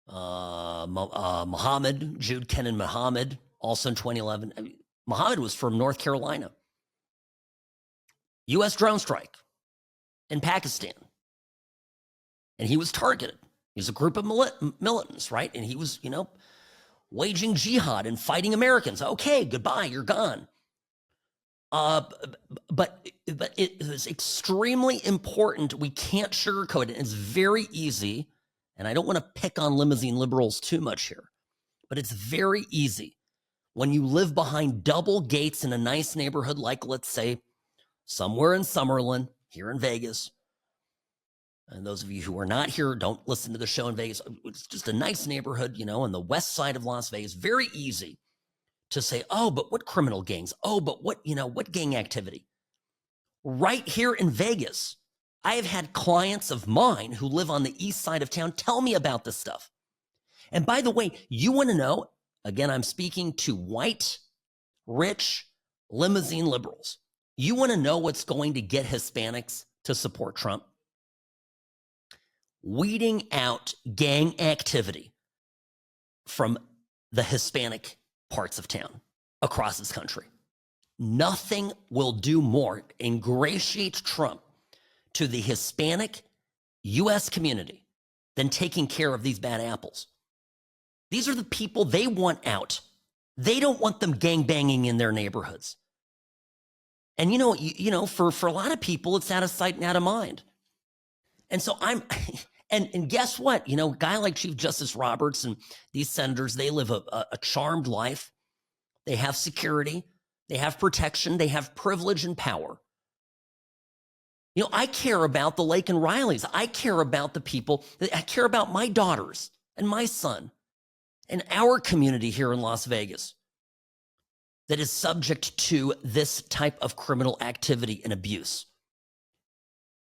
[SPEAKER 1] Muhammad, Jude Kenan Muhammad, also in 2011. I mean, Muhammad was from North Carolina. U.S. drone strike in Pakistan. And he was targeted. He was a group of militants, right? And he was, you know, waging jihad and fighting Americans. Okay, goodbye, you're gone. But it is extremely important. We can't sugarcoat it. It's very easy, and I don't want to pick on limousine liberals too much here, but it's very easy when you live behind double gates in a nice neighborhood, like, let's say, somewhere in Summerlin, here in Vegas. And those of you who are not here, don't listen to the show in Vegas. It's just a nice neighborhood, you know, on the west side of Las Vegas. Very easy to say, oh, but what criminal gangs? Oh, but what, you know, what gang activity? Right here in Vegas, I have had clients of mine who live on the east side of town tell me about this stuff. And by the way, you want to know, again, I'm speaking to white, rich, limousine liberals. You want to know what's going to get Hispanics to support Trump? Weeding out gang activity from the Hispanic parts of town across this country. Nothing will do more, ingratiate Trump to the Hispanic U.S. community than taking care of these bad apples. These are the people they want out. They don't want them gangbanging in their neighborhoods. And you know, for a lot of people, it's out of sight and out of mind. And so and guess what? You know, a guy like Chief Justice Roberts and these senators, they live a charmed life. They have security. They have protection. They have privilege and power. You know, I care about the Lake and Rileys. I care about the people. I care about my daughters and my son and our community here in Las Vegas that is subject to this type of criminal activity and abuse.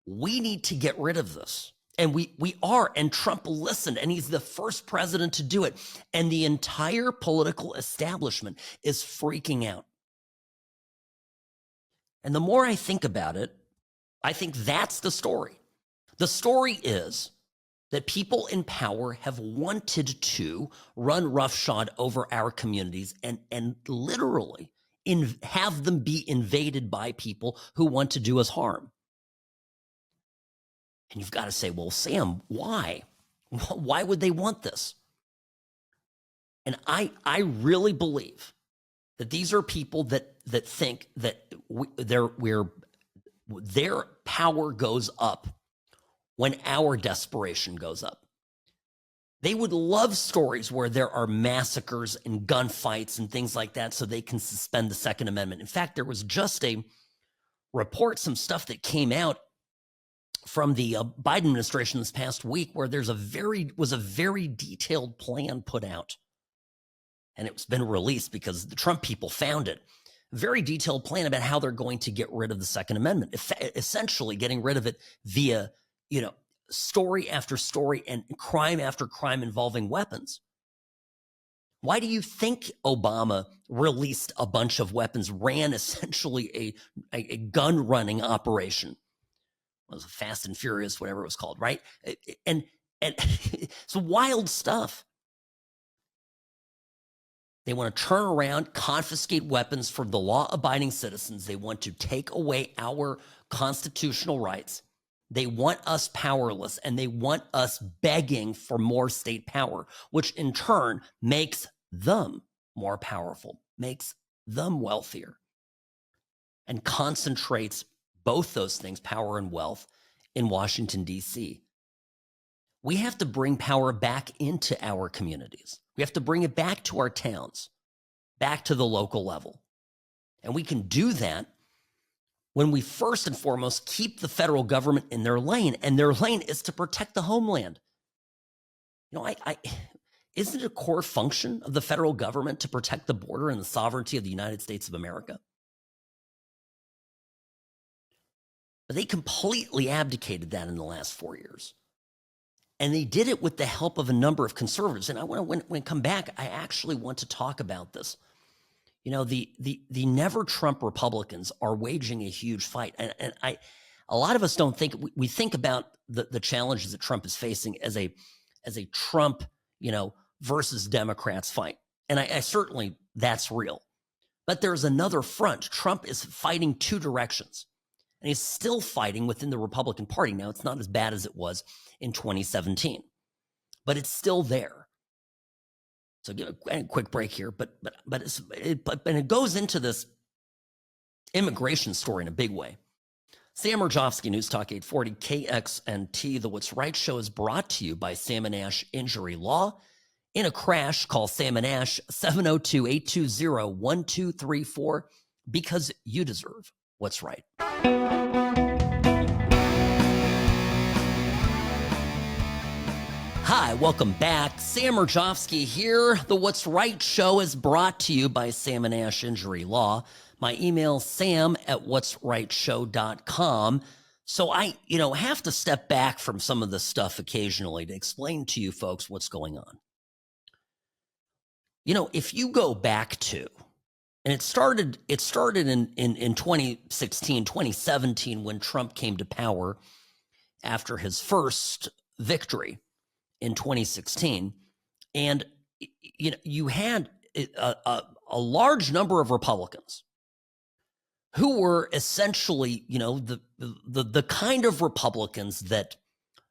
[SPEAKER 1] We need to get rid of this. And we are, and Trump listened, and he's the first president to do it. And the entire political establishment is freaking out. And the more I think about it, I think that's the story. The story is that people in power have wanted to run roughshod over our communities and literally have them be invaded by people who want to do us harm. And you've got to say, well, Sam, why? Why would they want this? And I really believe that these are people that think that their power goes up when our desperation goes up. They would love stories where there are massacres and gunfights and things like that so they can suspend the Second Amendment. In fact, there was just a report, some stuff that came out from the Biden administration this past week where was a very detailed plan put out. And it's been released because the Trump people found it. A very detailed plan about how they're going to get rid of the Second Amendment, essentially getting rid of it via, story after story and crime after crime involving weapons. Why do you think Obama released a bunch of weapons, ran essentially a gun running operation? It was Fast and Furious, whatever it was called, right? And it's wild stuff. They want to turn around, confiscate weapons from the law-abiding citizens. They want to take away our constitutional rights. They want us powerless, and they want us begging for more state power, which in turn makes them more powerful, makes them wealthier, and concentrates both those things, power and wealth, in Washington, D.C. We have to bring power back into our communities. We have to bring it back to our towns, back to the local level. And we can do that when we first and foremost keep the federal government in their lane, and their lane is to protect the homeland. Isn't it a core function of the federal government to protect the border and the sovereignty of the United States of America? But they completely abdicated that in the last 4 years. And they did it with the help of a number of conservatives. And when I come back, I actually want to talk about this. The never Trump Republicans are waging a huge fight. And a lot of us don't think, we think about the challenges that Trump is facing as a Trump, versus Democrats fight. And I certainly, that's real. But there's another front. Trump is fighting two directions. And he's still fighting within the Republican Party. Now, it's not as bad as it was in 2017, but it's still there. So give a quick break here, but it goes into this immigration story in a big way. Sam Mirejovsky, News Talk 840, KXNT. The What's Right show is brought to you by Sam & Ash Injury Law. In a crash, call Sam & Ash 702-820-1234 because you deserve what's right. Hi, welcome back. Sam Mirejovsky here. The What's Right show is brought to you by Sam & Ash Injury Law. My email, sam@whatsrightshow.com. So I, have to step back from some of this stuff occasionally to explain to you folks what's going on. If you go back to, and it started in 2016, 2017, when Trump came to power after his first victory in 2016. And, you had a large number of Republicans who were essentially, the kind of Republicans that,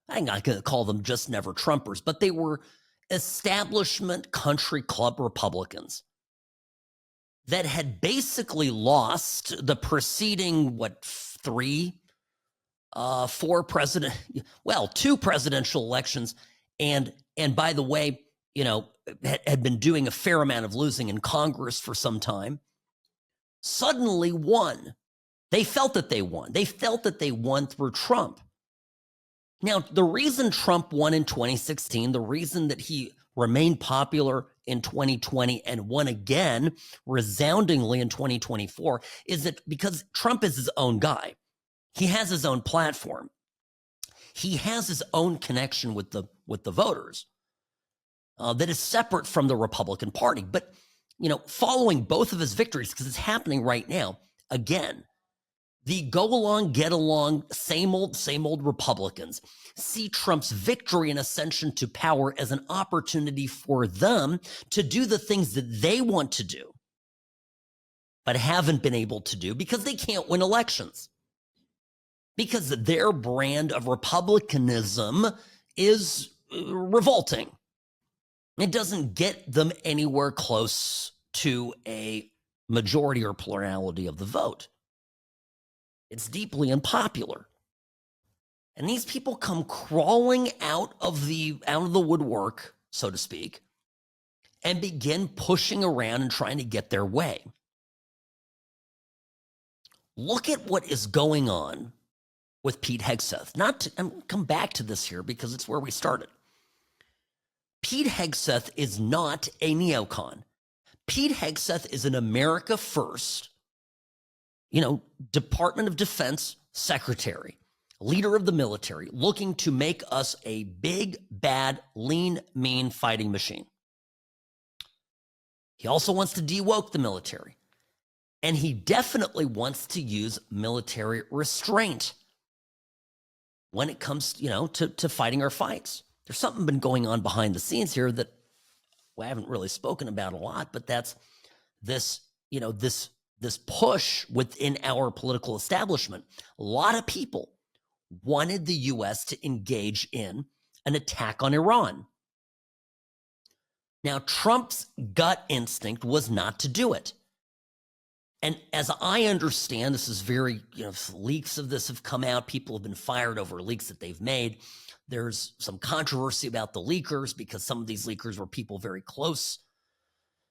[SPEAKER 1] I'm not going to call them just never Trumpers, but they were establishment country club Republicans that had basically lost the preceding, two presidential elections. And by the way, had been doing a fair amount of losing in Congress for some time, suddenly won. They felt that they won. They felt that they won through Trump. Now, the reason Trump won in 2016, the reason that he remained popular in 2020 and won again resoundingly in 2024 is that because Trump is his own guy. He has his own platform. He has his own connection with the voters that is separate from the Republican Party. But, following both of his victories, because it's happening right now, again, the go along, get along, same old Republicans see Trump's victory and ascension to power as an opportunity for them to do the things that they want to do, but haven't been able to do because they can't win elections. Because their brand of republicanism is revolting. It doesn't get them anywhere close to a majority or plurality of the vote. It's deeply unpopular. And these people come crawling out of the woodwork, so to speak, and begin pushing around and trying to get their way. Look at what is going on with Pete Hegseth. I'm come back to this here because it's where we started. Pete Hegseth is not a neocon. Pete Hegseth is an America First, Department of Defense secretary, leader of the military, looking to make us a big, bad, lean, mean fighting machine. He also wants to de-woke the military. And he definitely wants to use military restraint when it comes, to fighting our fights. There's something been going on behind the scenes here that I haven't really spoken about a lot, but that's this push within our political establishment. A lot of people wanted the U.S. to engage in an attack on Iran. Now, Trump's gut instinct was not to do it. And as I understand, this is very, leaks of this have come out. People have been fired over leaks that they've made. There's some controversy about the leakers because some of these leakers were people very close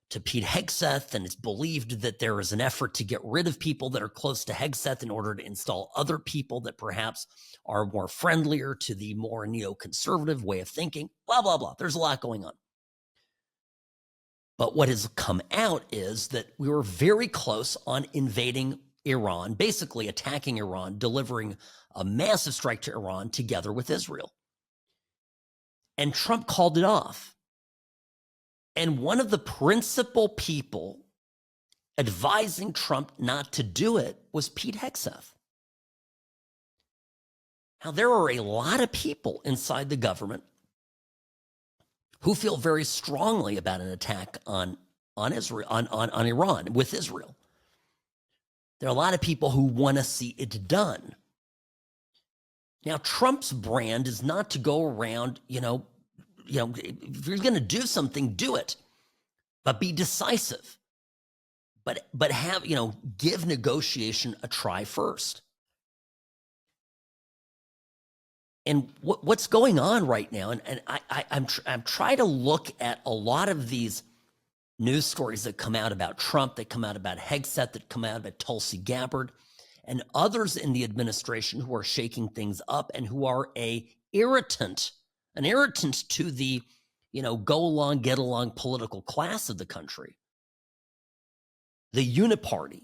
[SPEAKER 1] to Pete Hegseth, and it's believed that there is an effort to get rid of people that are close to Hegseth in order to install other people that perhaps are more friendlier to the more neoconservative way of thinking, blah, blah, blah. There's a lot going on. But what has come out is that we were very close on invading Iran, basically attacking Iran, delivering a massive strike to Iran together with Israel. And Trump called it off. And one of the principal people advising Trump not to do it was Pete Hegseth. Now, there are a lot of people inside the government who feel very strongly about an attack on Israel, on Iran, with Israel. There are a lot of people who want to see it done. Now, Trump's brand is not to go around, if you're going to do something, do it, but be decisive. But have, give negotiation a try first. And what's going on right now, and I'm trying to look at a lot of these news stories that come out about Trump, that come out about Hegseth, that come out about Tulsi Gabbard, and others in the administration who are shaking things up and who are an irritant to the, go along, get along political class of the country. The uniparty.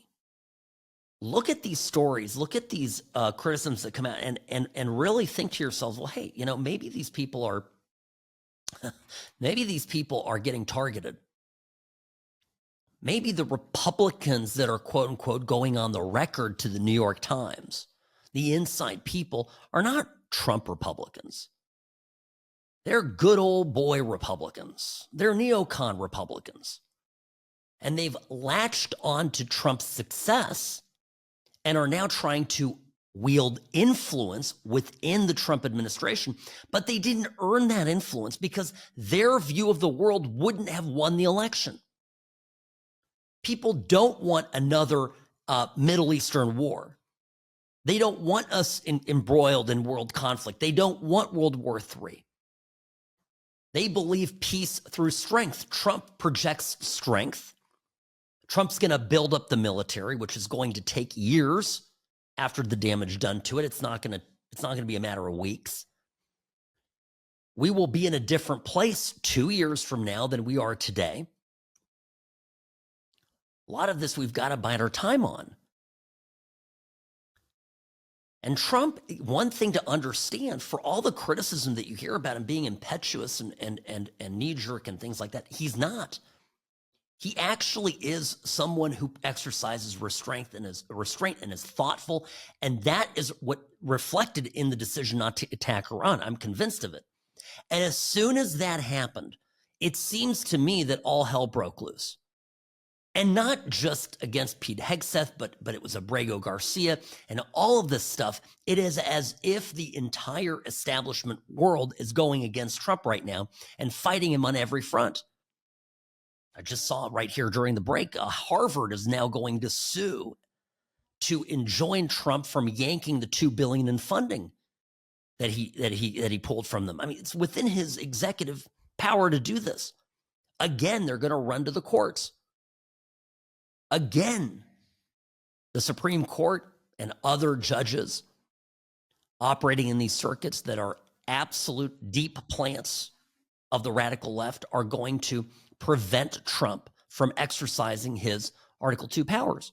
[SPEAKER 1] Look at these stories, look at these criticisms that come out and really think to yourselves, well, hey, maybe these people are getting targeted. Maybe the Republicans that are quote unquote going on the record to the New York Times, the inside people, are not Trump Republicans. They're good old boy Republicans. They're neocon Republicans. And they've latched on to Trump's success and are now trying to wield influence within the Trump administration, but they didn't earn that influence because their view of the world wouldn't have won the election. People don't want another Middle Eastern war. They don't want us embroiled in world conflict. They don't want World War III. They believe peace through strength. Trump projects strength. Trump's going to build up the military, which is going to take years after the damage done to it. It's not going to be a matter of weeks. We will be in a different place 2 years from now than we are today. A lot of this we've got to bide our time on. And Trump, one thing to understand, for all the criticism that you hear about him being impetuous and knee-jerk and things like that, he's not. He actually is someone who exercises restraint and is thoughtful, and that is what reflected in the decision not to attack Iran. I'm convinced of it. And as soon as that happened, it seems to me that all hell broke loose. And not just against Pete Hegseth, but it was Abrego Garcia and all of this stuff. It is as if the entire establishment world is going against Trump right now and fighting him on every front. I just saw right here during the break, Harvard is now going to sue to enjoin Trump from yanking the $2 billion in funding that he pulled from them. I mean, it's within his executive power to do this. Again, they're going to run to the courts. Again, the Supreme Court and other judges operating in these circuits that are absolute deep plants of the radical left are going to prevent Trump from exercising his Article 2 powers.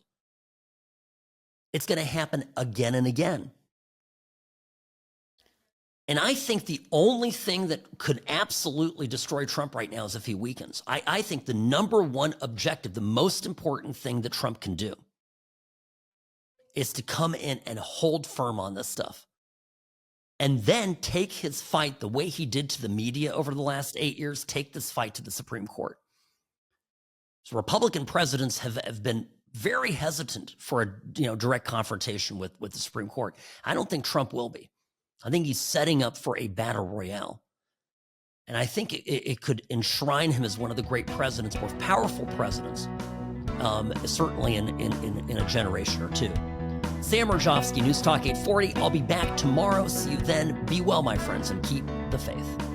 [SPEAKER 1] It's going to happen again and again. And I think the only thing that could absolutely destroy Trump right now is if he weakens. I think the number one objective, the most important thing that Trump can do is to come in and hold firm on this stuff. And then take his fight the way he did to the media over the last 8 years, take this fight to the Supreme Court. So Republican presidents have been very hesitant for a direct confrontation with the Supreme Court. I don't think Trump will be. I think he's setting up for a battle royale. And I think it could enshrine him as one of the great presidents, most powerful presidents, certainly in a generation or two. Sam Mirejovsky, News Talk 840. I'll be back tomorrow. See you then. Be well, my friends, and keep the faith.